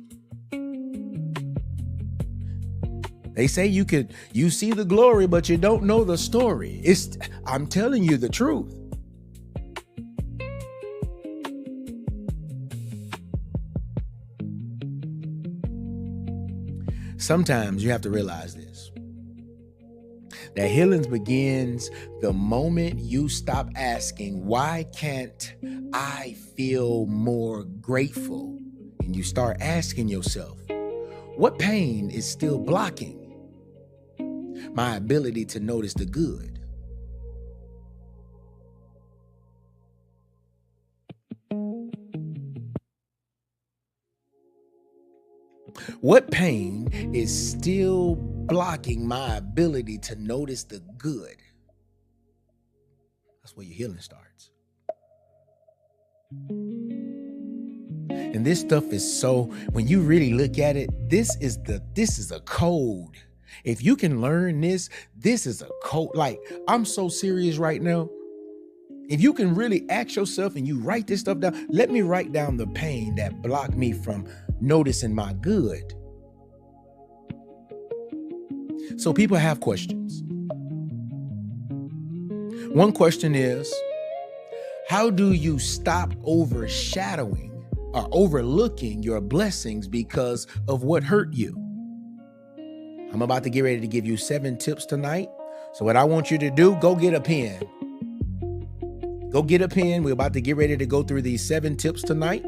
A: They say you see the glory, but you don't know the story. I'm telling you the truth. Sometimes you have to realize this, that healing begins the moment you stop asking, why can't I feel more grateful? And you start asking yourself, what pain is still blocking my ability to notice the good? What pain is still blocking my ability to notice the good? That's where your healing starts. And this stuff is so, when you really look at it, this is a code. If you can learn this is a code. Like, I'm so serious right now. If you can really ask yourself and you write this stuff down, let me write down the pain that blocked me from noticing my good. So people have questions. One question is, how do you stop overshadowing or overlooking your blessings because of what hurt you? I'm about to get ready to give you 7 tips tonight. So what I want you to do, go get a pen. Go get a pen. We're about to get ready to go through these 7 tips tonight.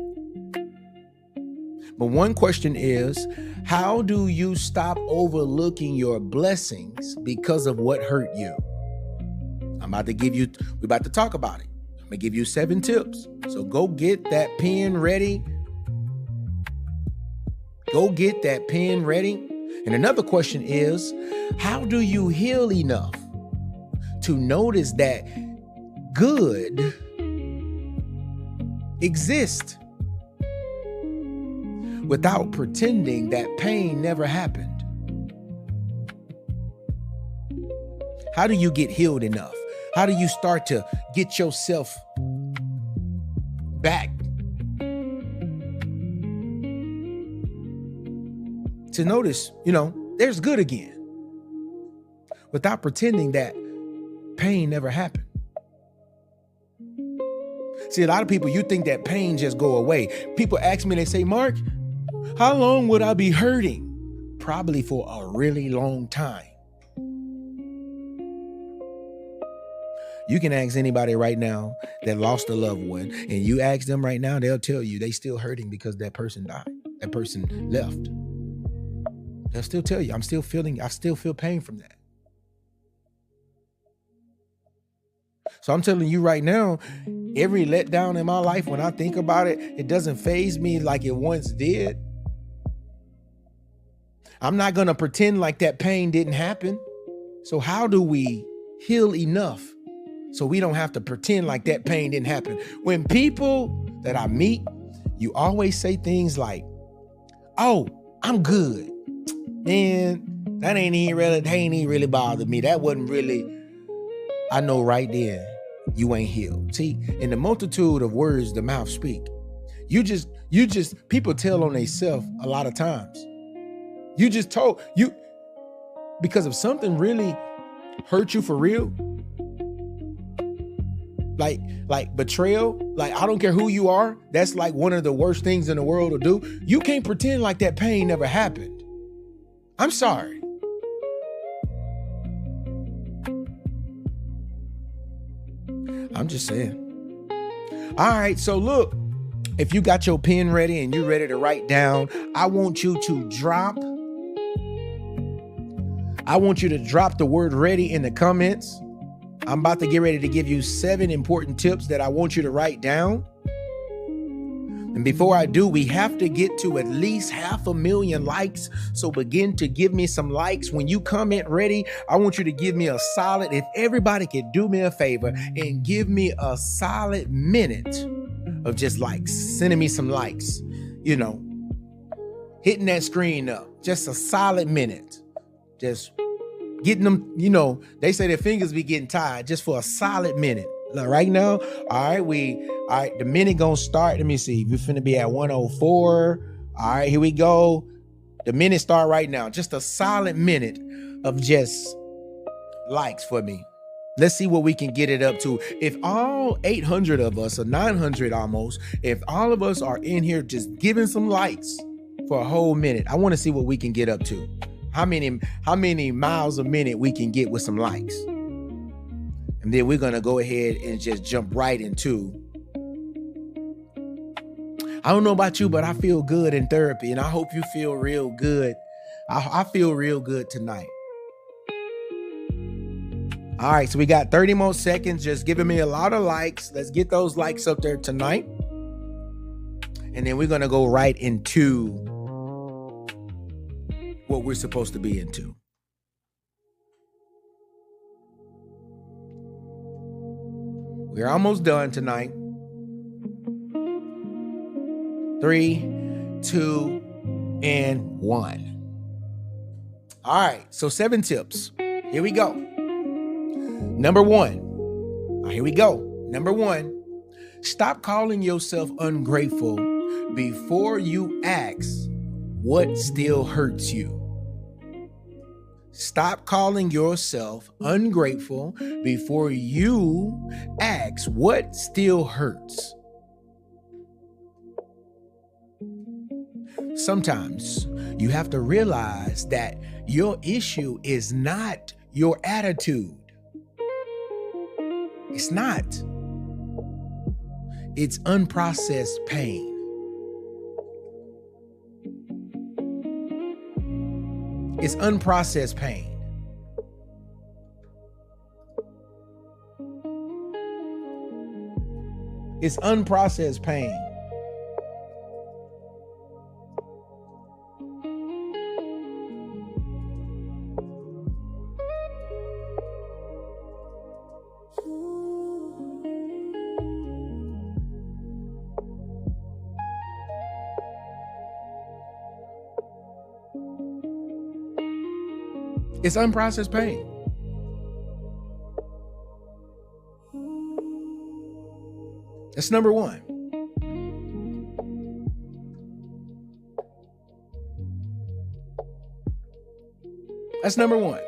A: But one question is, how do you stop overlooking your blessings because of what hurt you? We're about to talk about it. I'm gonna give you 7 tips. So go get that pen ready. Go get that pen ready. And another question is, how do you heal enough to notice that good exists without pretending that pain never happened? How do you get healed enough? How do you start to get yourself back to notice, there's good again without pretending that pain never happened? See, a lot of people, you think that pain just go away. People ask me, they say, Mark, how long would I be hurting? Probably for a really long time. You can ask anybody right now that lost a loved one, and you ask them right now, they'll tell you they still hurting because that person died. That person left. They'll still tell you, I still feel pain from that. So I'm telling you right now, every letdown in my life, when I think about it, it doesn't faze me like it once did. I'm not going to pretend like that pain didn't happen. So how do we heal enough so we don't have to pretend like that pain didn't happen? When people that I meet, you always say things like, oh, I'm good. Man, that ain't even really bothered me. That wasn't really, I know right then you ain't healed. See, in the multitude of words the mouth speak, people tell on themselves a lot of times. Because if something really hurt you for real, like betrayal, like I don't care who you are, that's like one of the worst things in the world to do. You can't pretend like that pain never happened. I'm sorry. I'm just saying. All right, so look, if you got your pen ready and you're ready to write down, I want you to drop the word ready in the comments. I'm about to get ready to give you 7 important tips that I want you to write down. And before I do, we have to get to at least 500,000 likes. So begin to give me some likes. When you comment ready, I want you to give me a solid, if everybody could do me a favor and give me a solid minute of just likes, sending me some likes, hitting that screen up, just a solid minute, just getting them, they say their fingers be getting tired just for a solid minute. Right now, all right, the minute gonna start. Let me see. We're finna be at 104. All right, here we go. The minute start right now. Just a solid minute of just likes for me. Let's see what we can get it up to. If all 800 of us, or 900 almost, if all of us are in here just giving some likes for a whole minute, I want to see what we can get up to. How many miles a minute we can get with some likes. And then we're going to go ahead and just jump right into. I don't know about you, but I feel good in therapy, and I hope you feel real good. I feel real good tonight. All right, so we got 30 more seconds, just giving me a lot of likes. Let's get those likes up there tonight. And then we're going to go right into what we're supposed to be into. We're almost done tonight. 3, 2, and 1. All right, so 7 tips. Here we go. Number 1. Here we go. Number 1. Stop calling yourself ungrateful before you ask what still hurts you. Stop calling yourself ungrateful before you ask what still hurts. Sometimes you have to realize that your issue is not your attitude. It's not. It's unprocessed pain. It's unprocessed pain. It's unprocessed pain. It's unprocessed pain. That's number 1. That's number 1.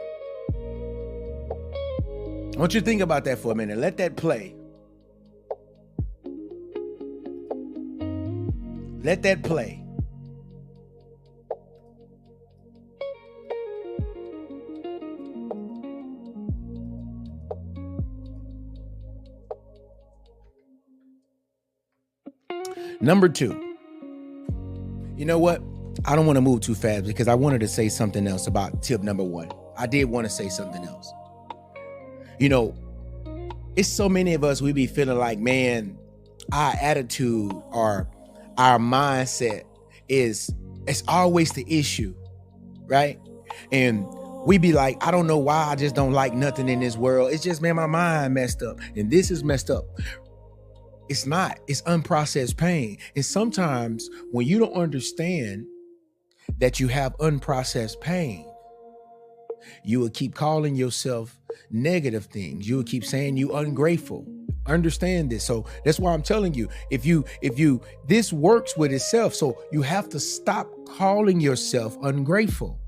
A: I want you to think about that for a minute. Let that play. Let that play. Number 2, you know what? I don't want to move too fast because I wanted to say something else about tip number 1. I did want to say something else. It's so many of us, we be feeling like, man, our attitude or our mindset it's always the issue, right? And we be like, I don't know why I just don't like nothing in this world. It's just, man, my mind messed up and this is messed up. It's not. It's unprocessed pain. And sometimes when you don't understand that you have unprocessed pain, you will keep calling yourself negative things. You will keep saying you ungrateful. Understand this. So that's why I'm telling you, if you this works with itself. So you have to stop calling yourself ungrateful.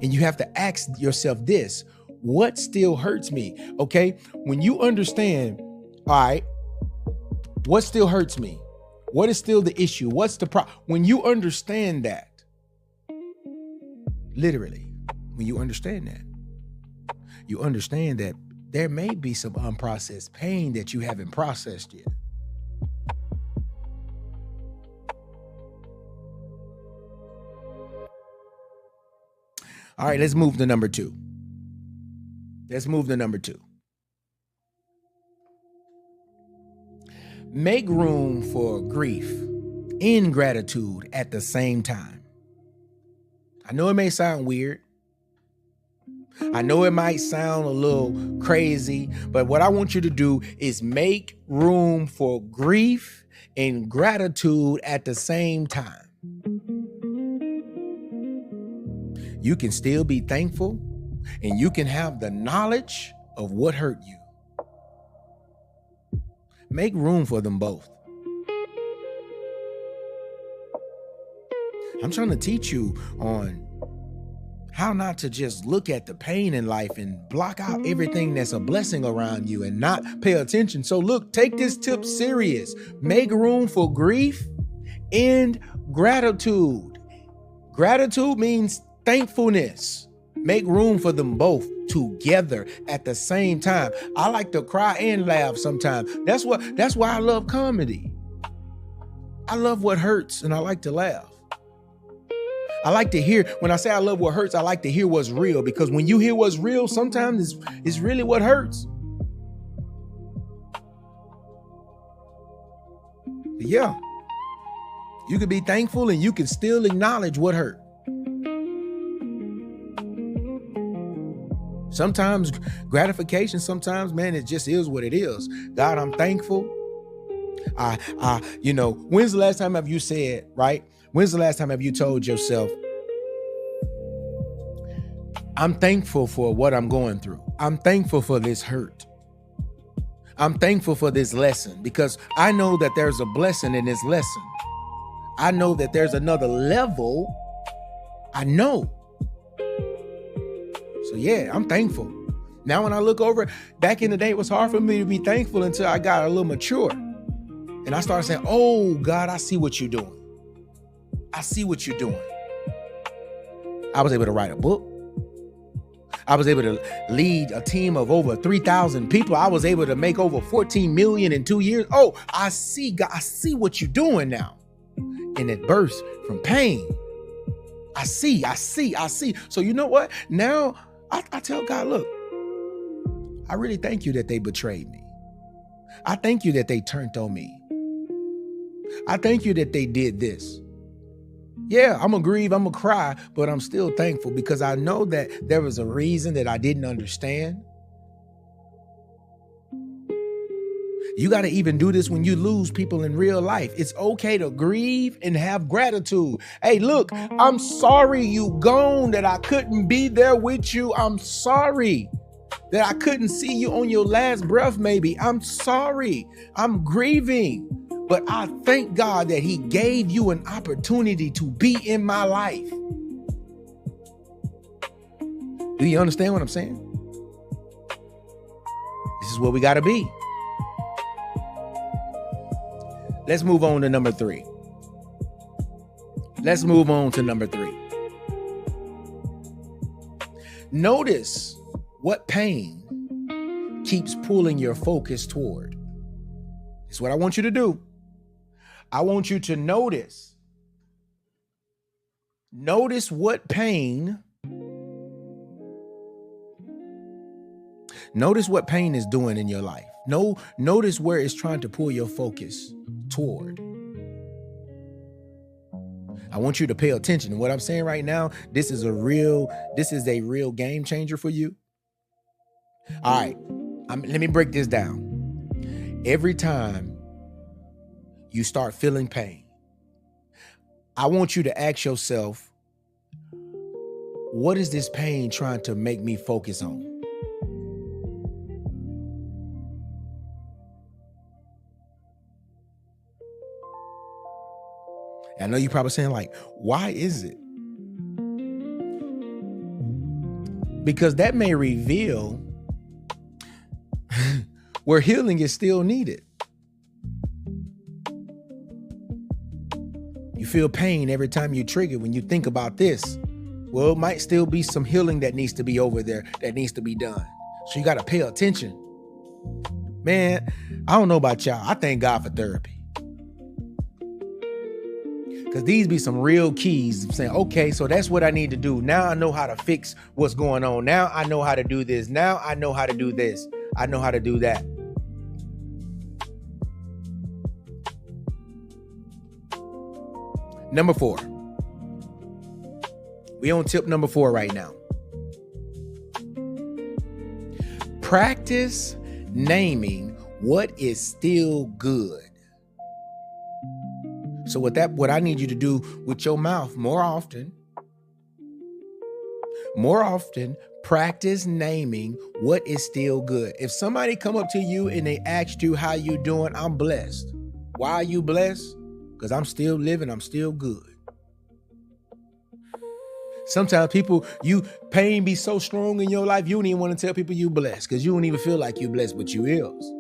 A: And you have to ask yourself this: what still hurts me? Okay. When you understand, all right, what still hurts me? What is still the issue? What's the problem? When you understand that, literally, when you understand that there may be some unprocessed pain that you haven't processed yet. All right, let's move to number 2. Make room for grief and gratitude at the same time. I know it may sound weird. I know it might sound a little crazy, but what I want you to do is make room for grief and gratitude at the same time. You can still be thankful, and you can have the knowledge of what hurt you. Make room for them both. I'm trying to teach you on how not to just look at the pain in life and block out everything that's a blessing around you and not pay attention. So look, take this tip serious. Make room for grief and gratitude. Gratitude means thankfulness. Make room for them both together at the same time. I like to cry and laugh sometimes. That's why I love comedy. I love what hurts and I like to laugh. I like to hear, when I say I love what hurts, I like to hear what's real, because when you hear what's real, sometimes it's really what hurts. But yeah, you can be thankful and you can still acknowledge what hurt. Sometimes gratification, sometimes, man, it just is what it is. God, I'm thankful. When's the last time have you said, right? When's the last time have you told yourself, I'm thankful for what I'm going through. I'm thankful for this hurt. I'm thankful for this lesson, because I know that there's a blessing in this lesson. I know that there's another level. I know. So yeah, I'm thankful. Now when I look over, back in the day, it was hard for me to be thankful until I got a little mature. And I started saying, oh God, I see what you're doing. I see what you're doing. I was able to write a book. I was able to lead a team of over 3,000 people. I was able to make over 14 million in 2 years. Oh, I see, God, I see what you're doing now. And it bursts from pain. I see. So you know what? Now I tell God, look, I really thank you that they betrayed me. I thank you that they turned on me. I thank you that they did this. Yeah, I'm gonna grieve, I'm gonna cry, but I'm still thankful, because I know that there was a reason that I didn't understand. You got to even do this when you lose people in real life. It's okay to grieve and have gratitude. Hey, look, I'm sorry you gone, that I couldn't be there with you. I'm sorry that I couldn't see you on your last breath, maybe. I'm sorry. I'm grieving. But I thank God that he gave you an opportunity to be in my life. Do you understand what I'm saying? This is where we got to be. Let's move on to number 3. Notice what pain keeps pulling your focus toward. It's what I want you to do. I want you to notice what pain, notice what pain is doing in your life. Notice where it's trying to pull your focus toward. I want you to pay attention. What I'm saying right now, this is a real game changer for you. All right, let me break this down. Every time you start feeling pain, I want you to ask yourself, what is this pain trying to make me focus on? I know you're probably saying, like, why is it? Because that may reveal where healing is still needed. You feel pain every time you trigger. When you think about this, well, it might still be some healing that needs to be over there, that needs to be done. So you got to pay attention. Man, I don't know about y'all. I thank God for therapy. Because these be some real keys of saying, okay, so that's what I need to do. Now I know how to fix what's going on. Now I know how to do this. Now I know how to do this. I know how to do that. Number 4. We on tip number 4 right now. Practice naming what is still good. So what I need you to do with your mouth more often, practice naming what is still good. If somebody come up to you and they asked you how you doing, I'm blessed. Why are you blessed? Because I'm still living, I'm still good. Sometimes pain be so strong in your life, you don't even want to tell people you blessed because you don't even feel like you blessed, but you is.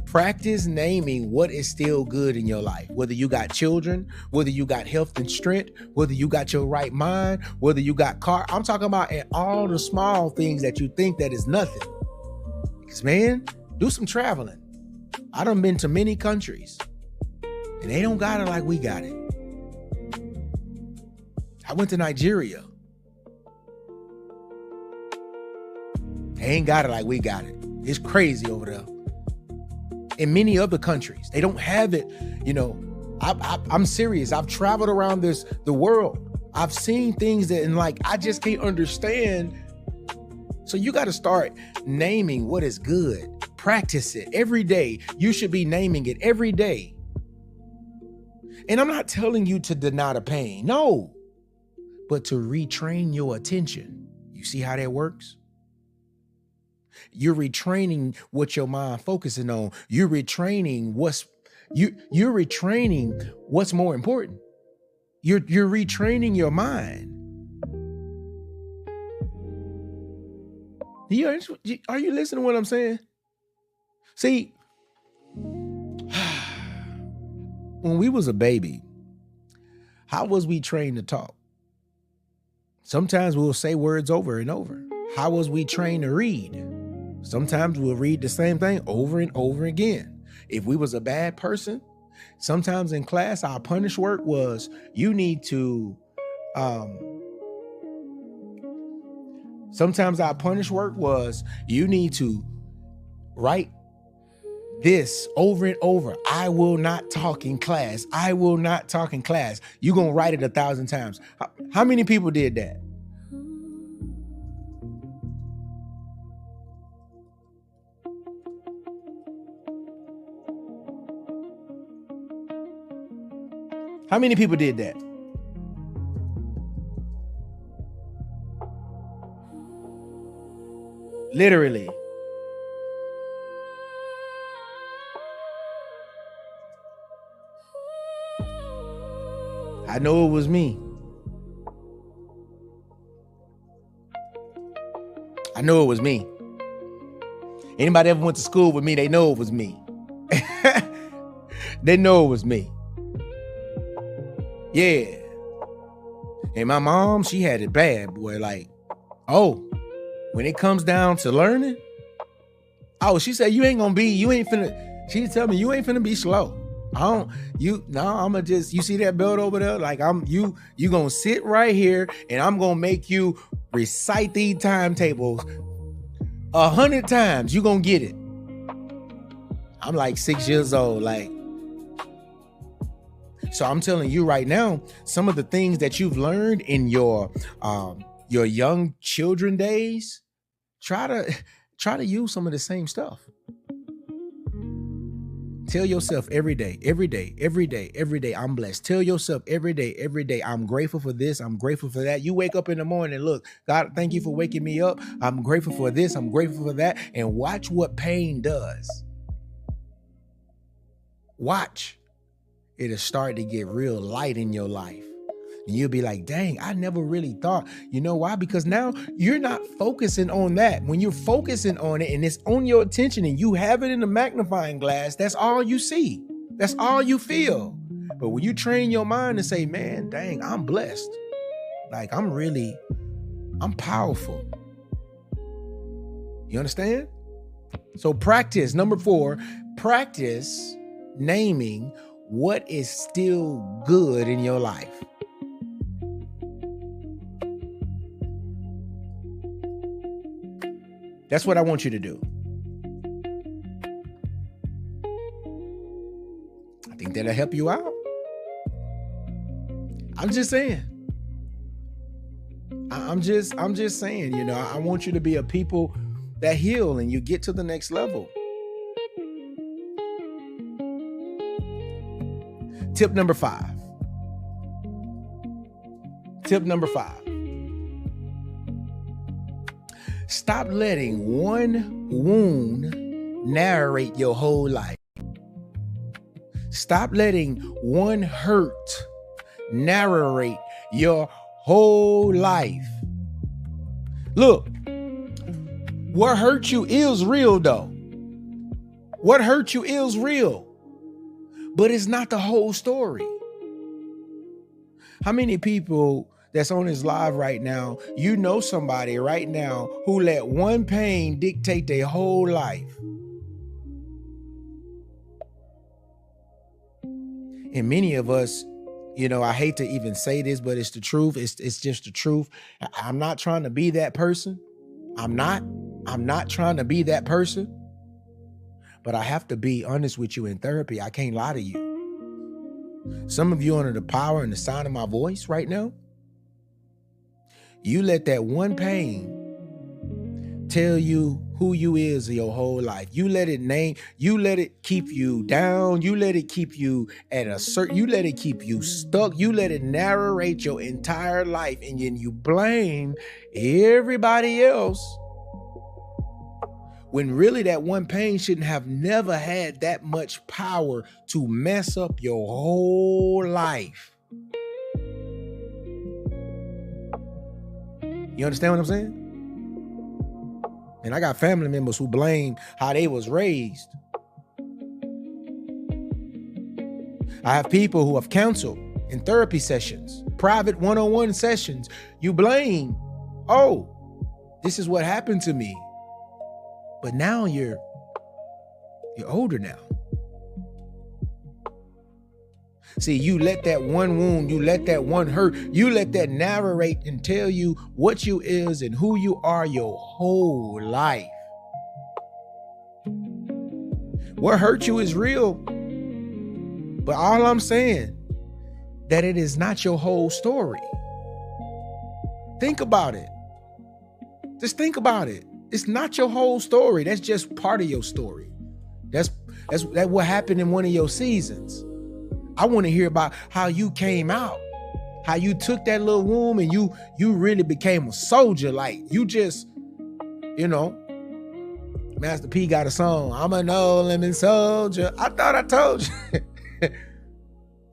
A: Practice naming what is still good in your life. Whether you got children, whether you got health and strength, whether you got your right mind, whether you got car. I'm talking about all the small things that you think that is nothing. Because man, do some traveling. I done been to many countries and they don't got it like we got it. I went to Nigeria. They ain't got it like we got it. It's crazy over there. In many other countries, they don't have it. You know, I'm serious. I've traveled around the world. I've seen things that I just can't understand. So you got to start naming what is good. Practice it every day. You should be naming it every day. And I'm not telling you to deny the pain. No. But to retrain your attention. You see how that works? You're retraining what your mind focusing on. You're retraining what's more important. You're retraining your mind. Are you listening to what I'm saying? See, when we was a baby, how was we trained to talk? Sometimes we'll say words over and over. How was we trained to read? Sometimes we'll read the same thing over and over again. If we was a bad person, sometimes in class, our punish work was you need to write this over and over. I will not talk in class. I will not talk in class. You're going to write it 1,000 times. How many people did that? How many people did that? Literally. I know it was me. I know it was me. Anybody ever went to school with me, they know it was me. They know it was me. Yeah. And my mom, she had it bad, boy. When it comes down to learning, she said, you ain't finna, she tell me, you ain't finna be slow. You see that belt over there? You gonna sit right here and I'm gonna make you recite these timetables 100 times. You gonna get it. I'm like 6 years old, so I'm telling you right now, some of the things that you've learned in your young children days, try to use some of the same stuff. Tell yourself every day, I'm blessed. Tell yourself every day, I'm grateful for this, I'm grateful for that. You wake up in the morning, look, God, thank you for waking me up. I'm grateful for this, I'm grateful for that. And watch what pain does. Watch. It'll start to get real light in your life. And you'll be like, dang, I never really thought. You know why? Because now you're not focusing on that. When you're focusing on it and it's on your attention and you have it in the magnifying glass, that's all you see. That's all you feel. But when you train your mind to say, man, dang, I'm blessed. I'm powerful. You understand? So practice. Number 4, practice naming what is still good in your life. That's what I want you to do. I think that'll help you out. I'm just saying. I'm just saying, I want you to be a people that heal and you get to the next level. Tip number 5. Stop letting one wound narrate your whole life. Stop letting one hurt narrate your whole life. Look, what hurt you is real though. What hurt you is real, but it's not the whole story. How many people that's on this live right now, somebody right now who let one pain dictate their whole life? And many of us, I hate to even say this, but it's the truth. It's just the truth. I'm not trying to be that person. I'm not trying to be that person. But I have to be honest with you in therapy. I can't lie to you. Some of you under the power and the sound of my voice right now, you let that one pain tell you who you is your whole life. You let it keep you down. You let it keep you you let it keep you stuck. You let it narrate your entire life, and then you blame everybody else when really that one pain shouldn't have never had that much power to mess up your whole life. You understand what I'm saying? And I got family members who blame how they was raised. I have people who have counseled in therapy sessions, private one-on-one sessions. You blame, this is what happened to me. But now you're older now. See, you let that one wound, you let that one hurt, you let that narrate and tell you what you is and who you are your whole life. What hurt you is real. But all I'm saying, that it is not your whole story. Think about it. Just think about it. It's not your whole story. That's just part of your story. That's what happened in one of your seasons. I want to hear about how you came out, how you took that little womb and you really became a soldier. Like you just, Master P got a song, I'm a no limit soldier. I thought I told you.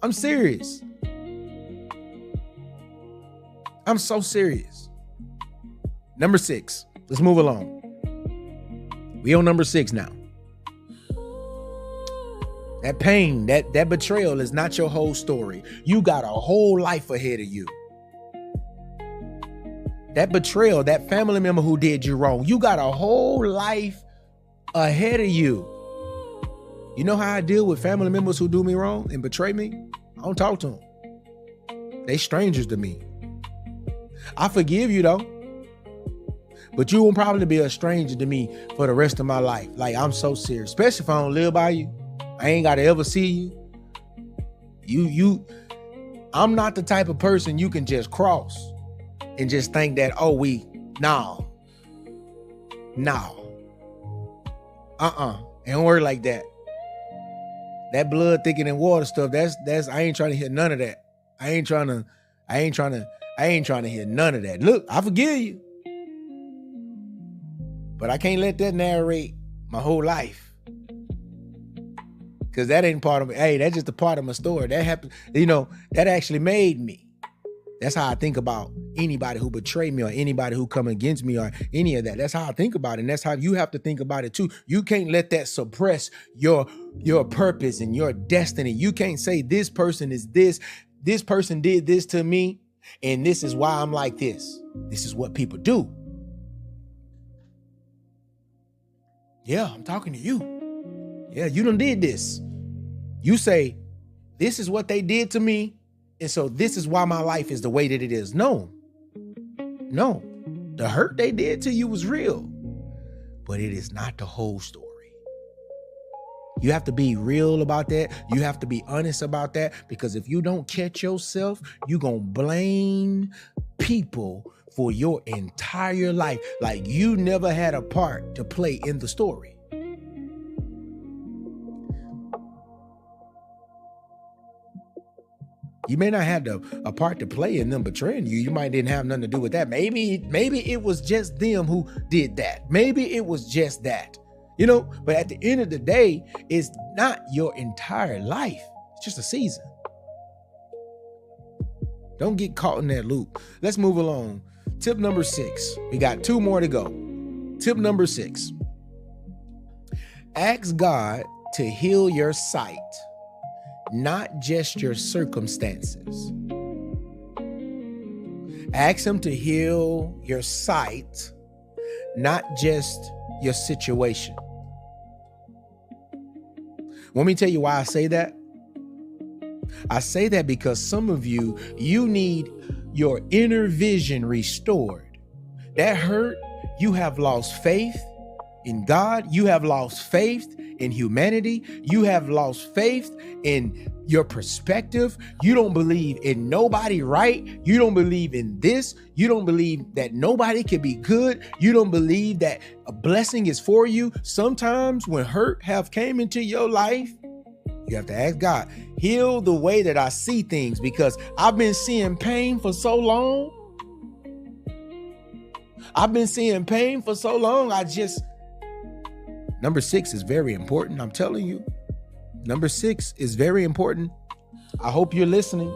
A: I'm serious. I'm so serious. Number 6. Let's move along. We on number 6 now. That pain, that betrayal is not your whole story. You got a whole life ahead of you. That betrayal, that family member who did you wrong, you got a whole life ahead of you. You know how I deal with family members who do me wrong and betray me? I don't talk to them. They strangers to me. I forgive you though. But you will probably be a stranger to me for the rest of my life. Like, I'm so serious, especially if I don't live by you. I ain't got to ever see you. I'm not the type of person you can just cross and just think that, no. It don't work like that. That blood thicker than water stuff, that's I ain't trying to hear none of that. I ain't trying to hear none of that. Look, I forgive you. But I can't let that narrate my whole life. Because that ain't part of it. Hey, that's just a part of my story. That happened, that actually made me. That's how I think about anybody who betrayed me or anybody who come against me or any of that. That's how I think about it. And that's how you have to think about it too. You can't let that suppress your purpose and your destiny. You can't say this person is this person did this to me, and this is why I'm like this. This is what people do. Yeah, I'm talking to you. Yeah, you done did this. You say, this is what they did to me, and so this is why my life is the way that it is. No. The hurt they did to you was real, but it is not the whole story. You have to be real about that. You have to be honest about that, because if you don't catch yourself, you're going to blame people for your entire life. Like you never had a part to play in the story. You may not have a part to play in them betraying you. You might didn't have nothing to do with that. Maybe it was just them who did that. Maybe it was just that. But at the end of the day, it's not your entire life. It's just a season. Don't get caught in that loop. Let's move along. Tip number 6. We got 2 more to go. Tip number 6. Ask God to heal your sight, not just your circumstances. Ask him to heal your sight, not just your situation. Want me to tell you why I say that? I say that because some of you need your inner vision restored. That hurt, you have lost faith in God. You have lost faith in humanity. You have lost faith in your perspective. You don't believe in nobody, right? You don't believe in this. You don't believe that nobody can be good. You don't believe that a blessing is for you. Sometimes when hurt have came into your life, you have to ask God, heal the way that I see things, because I've been seeing pain for so long. Number 6 is very important. I'm telling you, number 6 is very important. I hope you're listening.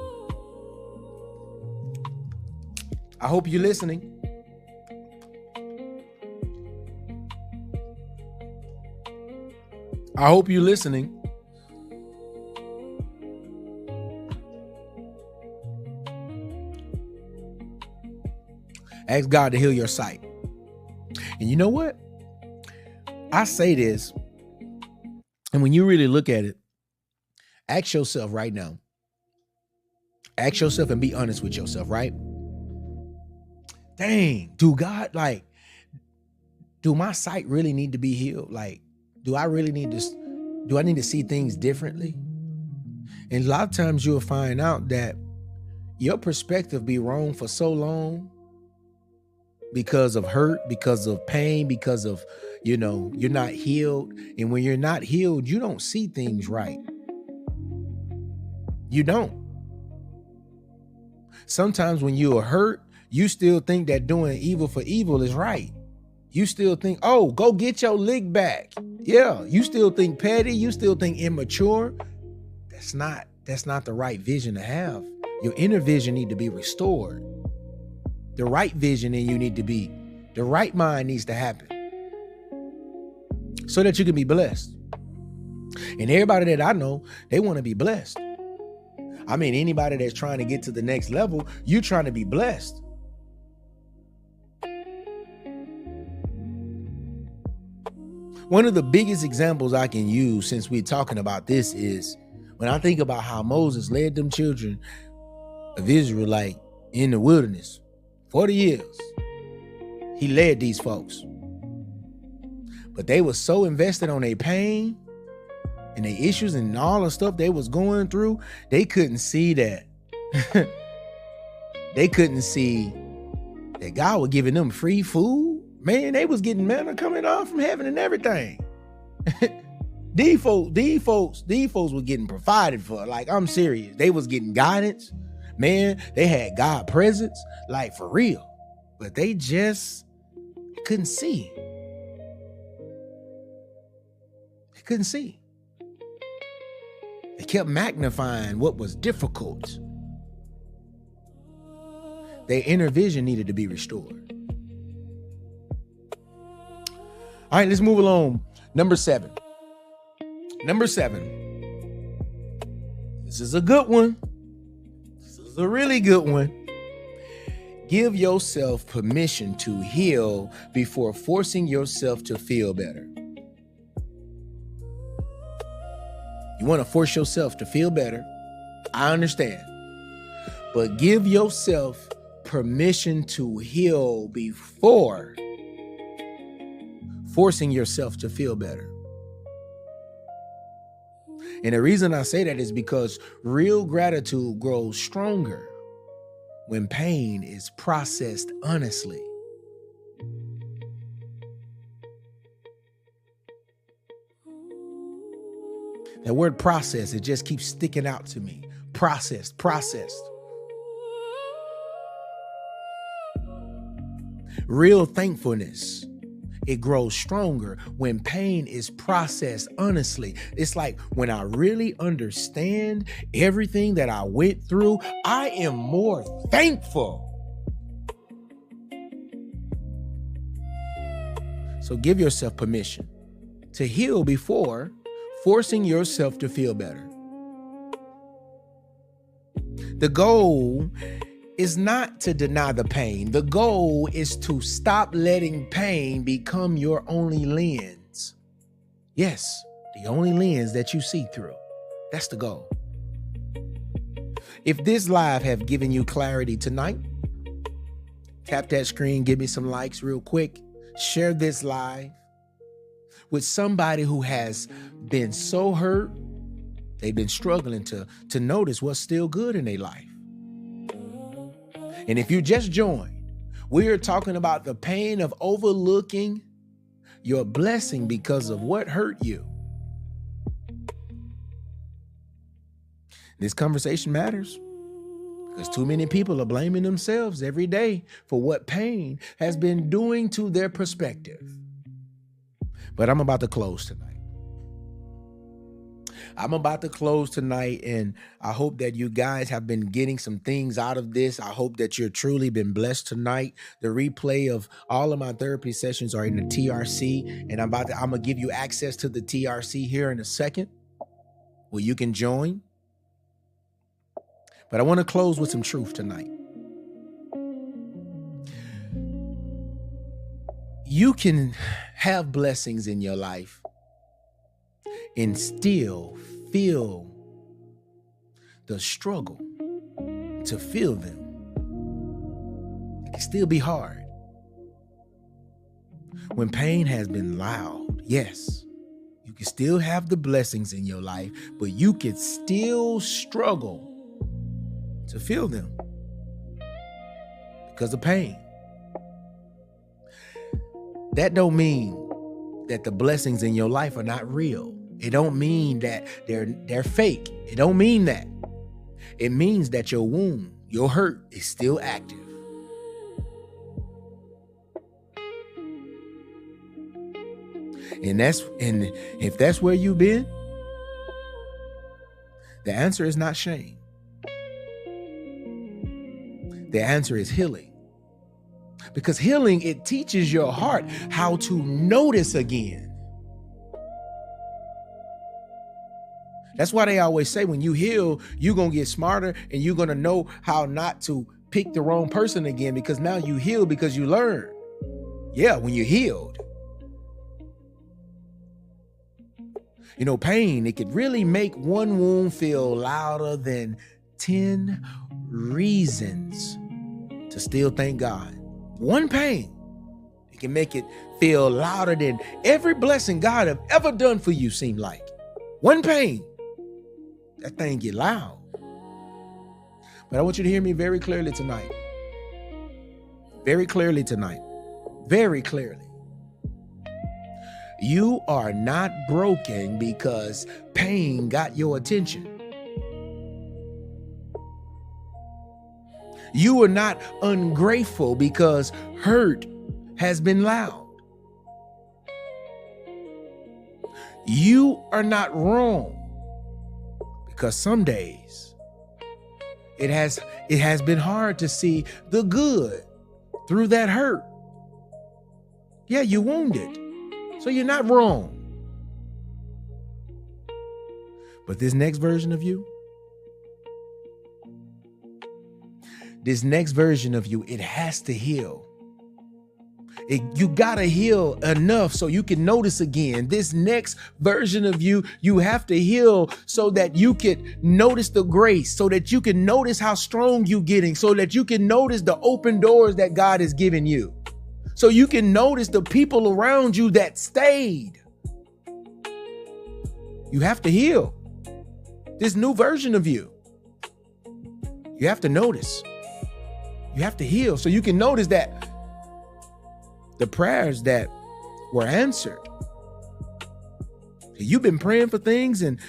A: Ask God to heal your sight. And you know what? I say this, and when you really look at it, ask yourself right now. Ask yourself and be honest with yourself, right? Dang, do my sight really need to be healed? Like, do I need to see things differently? And a lot of times you'll find out that your perspective be wrong for so long because of hurt, because of pain, because of, you're not healed. And when you're not healed, you don't see things right. You don't. Sometimes when you are hurt, you still think that doing evil for evil is right. You still think, oh, go get your lick back. Yeah. You still think petty. You still think immature. That's not the right vision to have. Your inner vision need to be restored. The right vision in you the right mind needs to happen so that you can be blessed. And everybody that I know, they want to be blessed. I mean, anybody that's trying to get to the next level, you're trying to be blessed. One of the biggest examples I can use since we're talking about this is when I think about how Moses led them children of Israel in the wilderness. 40 years, he led these folks. But they were so invested on their pain and their issues and all the stuff they was going through, they couldn't see that. They couldn't see that God was giving them free food. Man, they was getting manna coming off from heaven and everything. These folks were getting provided for. Like, I'm serious. They was getting guidance. Man, they had God presence, like for real, but they just couldn't see. They couldn't see. They kept magnifying what was difficult. Their inner vision needed to be restored. All right, let's move along. Number 7. This is a good one. A really good one. Give yourself permission to heal before forcing yourself to feel better. You want to force yourself to feel better? I understand. But give yourself permission to heal before forcing yourself to feel better. And the reason I say that is because real gratitude grows stronger when pain is processed honestly. That word process, it just keeps sticking out to me. Processed. Real thankfulness, it grows stronger when pain is processed honestly. It's like when I really understand everything that I went through, I am more thankful. So give yourself permission to heal before forcing yourself to feel better. The goal is not to deny the pain. The goal is to stop letting pain become your only lens. Yes, the only lens that you see through. That's the goal. If this live have given you clarity tonight, tap that screen, give me some likes real quick. Share this live with somebody who has been so hurt, they've been struggling to notice what's still good in their life. And if you just joined, we are talking about the pain of overlooking your blessing because of what hurt you. This conversation matters because too many people are blaming themselves every day for what pain has been doing to their perspective. But I'm about to close tonight. And I hope that you guys have been getting some things out of this. I hope that you're truly been blessed tonight. The replay of all of my therapy sessions are in the TRC, and I'm gonna give you access to the TRC here in a second, where you can join. But I want to close with some truth tonight. You can have blessings in your life and still feel the struggle to feel them. It can still be hard. When pain has been loud, yes, you can still have the blessings in your life, but you can still struggle to feel them because of pain. That don't mean that the blessings in your life are not real. It don't mean that they're fake. It don't mean that. It means that your wound, your hurt is still active. And if that's where you've been, the answer is not shame. The answer is healing. Because healing, it teaches your heart how to notice again. That's why they always say when you heal, you're going to get smarter and you're going to know how not to pick the wrong person again, because now you heal because you learn. Yeah, when you're healed. You know, pain, it could really make one wound feel louder than 10 reasons to still thank God. One pain, it can make it feel louder than every blessing God have ever done for you seem like. One pain, that thing get loud. But I want you to hear me very clearly tonight. Very clearly tonight. Very clearly. You are not broken because pain got your attention. You are not ungrateful because hurt has been loud. You are not wrong because some days it has been hard to see the good through that hurt. Yeah, you wounded, so you're not wrong. But this next version of you, it has to heal. You gotta heal enough so you can notice again. This next version of you, you have to heal so that you can notice the grace, so that you can notice how strong you're getting, so that you can notice the open doors that God has given you, so you can notice the people around you that stayed. You have to heal. this new version of you. You have to notice. You have to heal so you can notice that the prayers that were answered. You've been praying for things, and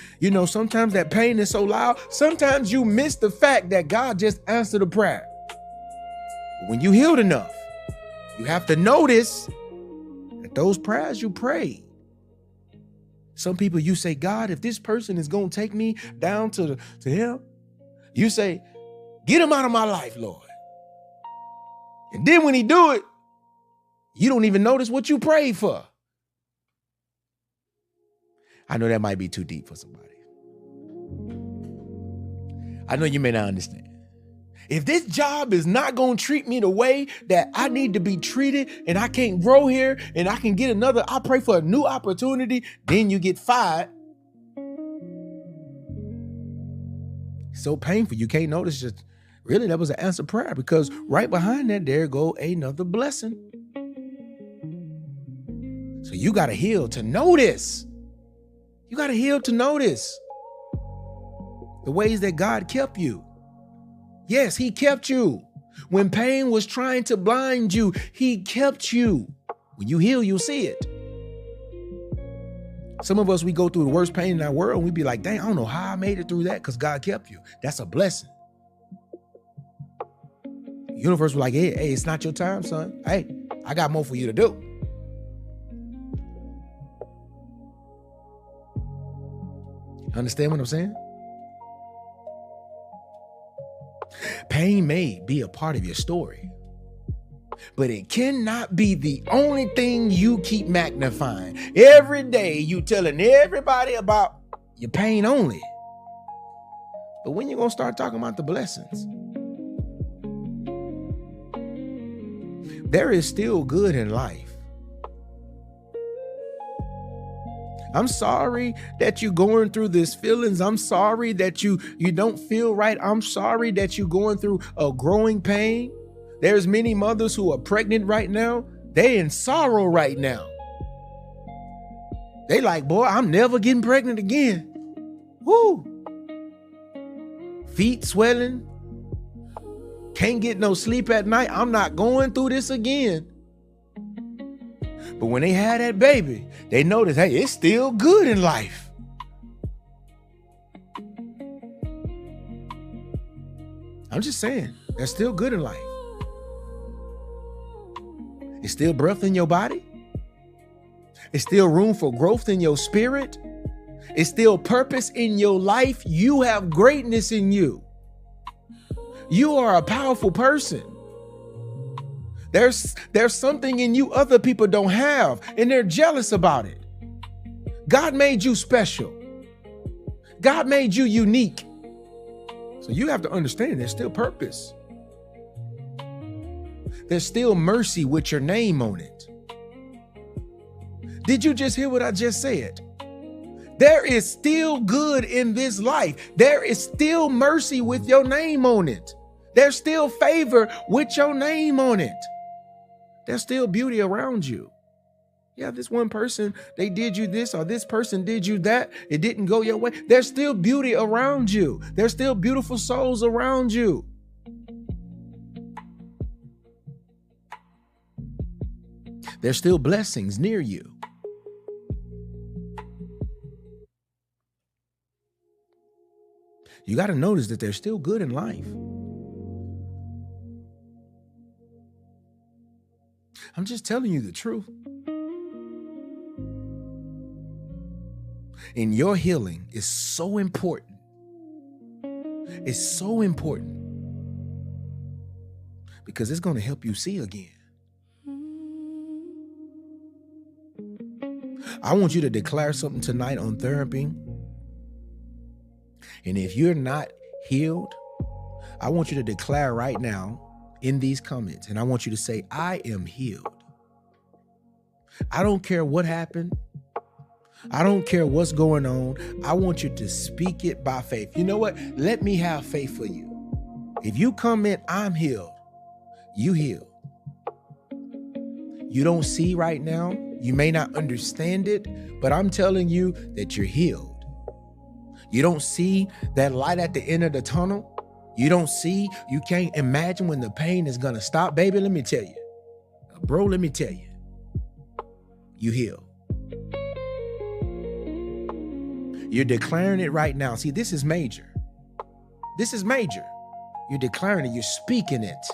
A: sometimes that pain is so loud. Sometimes you miss the fact that God just answered a prayer. But when you healed enough, you have to notice that those prayers you prayed. Some people, you say, God, if this person is going to take me down to him, you say, get him out of my life, Lord. And then when he do it, you don't even notice what you prayed for. I know that might be too deep for somebody. I know you may not understand. If this job is not going to treat me the way that I need to be treated, and I can't grow here, and I can get I pray for a new opportunity, then you get fired. So painful. You can't notice just really that was an answered prayer, because right behind that, there go another blessing. So you got to heal to notice. You got to heal to notice the ways that God kept you. Yes, he kept you. When pain was trying to blind you, he kept you. When you heal, you'll see it. Some of us, we go through the worst pain in our world, and we be like, dang, I don't know how I made it through that, because God kept you. That's a blessing. The universe was like, hey, it's not your time, son. Hey, I got more for you to do. Understand what I'm saying? Pain may be a part of your story, but it cannot be the only thing you keep magnifying. Every day you telling everybody about your pain only. But when you gonna start talking about the blessings? There is still good in life. I'm sorry that you're going through these feelings. I'm sorry that you don't feel right. I'm sorry that you're going through a growing pain. There's many mothers who are pregnant right now. They in sorrow right now. They like, boy, I'm never getting pregnant again. Woo. Feet swelling. Can't get no sleep at night. I'm not going through this again. But when they had that baby, they noticed, hey, it's still good in life. I'm just saying, there's still good in life. It's still breath in your body. It's still room for growth in your spirit. It's still purpose in your life. You have greatness in you. You are a powerful person. There's something in you other people don't have, and they're jealous about it. God made you special. God made you unique. So you have to understand there's still purpose. There's still mercy with your name on it. Did you just hear what I just said? There is still good in this life. There is still mercy with your name on it. There's still favor with your name on it. There's still beauty around you. Yeah, this one person, they did you this, or this person did you that. It didn't go your way. There's still beauty around you. There's still beautiful souls around you. There's still blessings near you. You got to notice that there's still good in life. I'm just telling you the truth. And your healing is so important. It's so important because it's going to help you see again. I want you to declare something tonight on therapy. And if you're not healed, I want you to declare right now in these comments, and I want you to say, I am healed. I don't care what happened. I don't care what's going on. I want you to speak it by faith. You know what? Let me have faith for you. If you comment, I'm healed, you heal. You don't see right now. You may not understand it, but I'm telling you that you're healed. You don't see that light at the end of the tunnel. You can't imagine when the pain is going to stop. Baby, let me tell you. Bro, let me tell you. You heal. You're declaring it right now. See, this is major. This is major. You're declaring it. You're speaking it.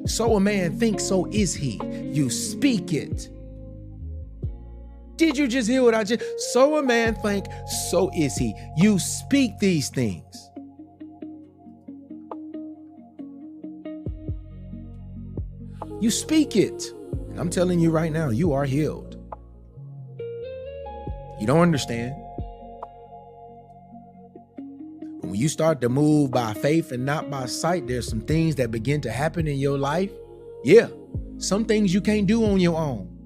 A: So a man thinks, so is he. You speak it. Did you just hear what I just? So a man think, so is he. You speak these things. You speak it. And I'm telling you right now, you are healed. You don't understand. When you start to move by faith and not by sight, there's some things that begin to happen in your life. Yeah, some things you can't do on your own.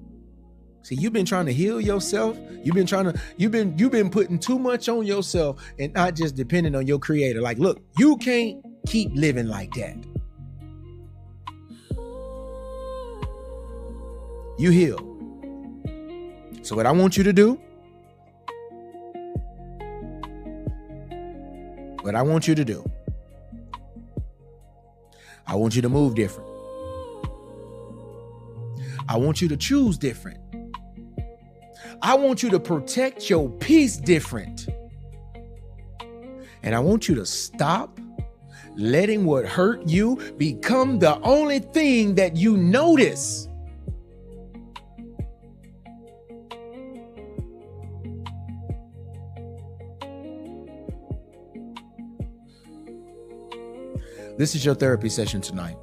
A: See, you've been trying to heal yourself. You've been putting too much on yourself and not just depending on your creator. Like, look, you can't keep living like that. You heal. So what I want you to do, I want you to move different. I want you to choose different. I want you to protect your peace different. And I want you to stop letting what hurt you become the only thing that you notice. This is your therapy session tonight.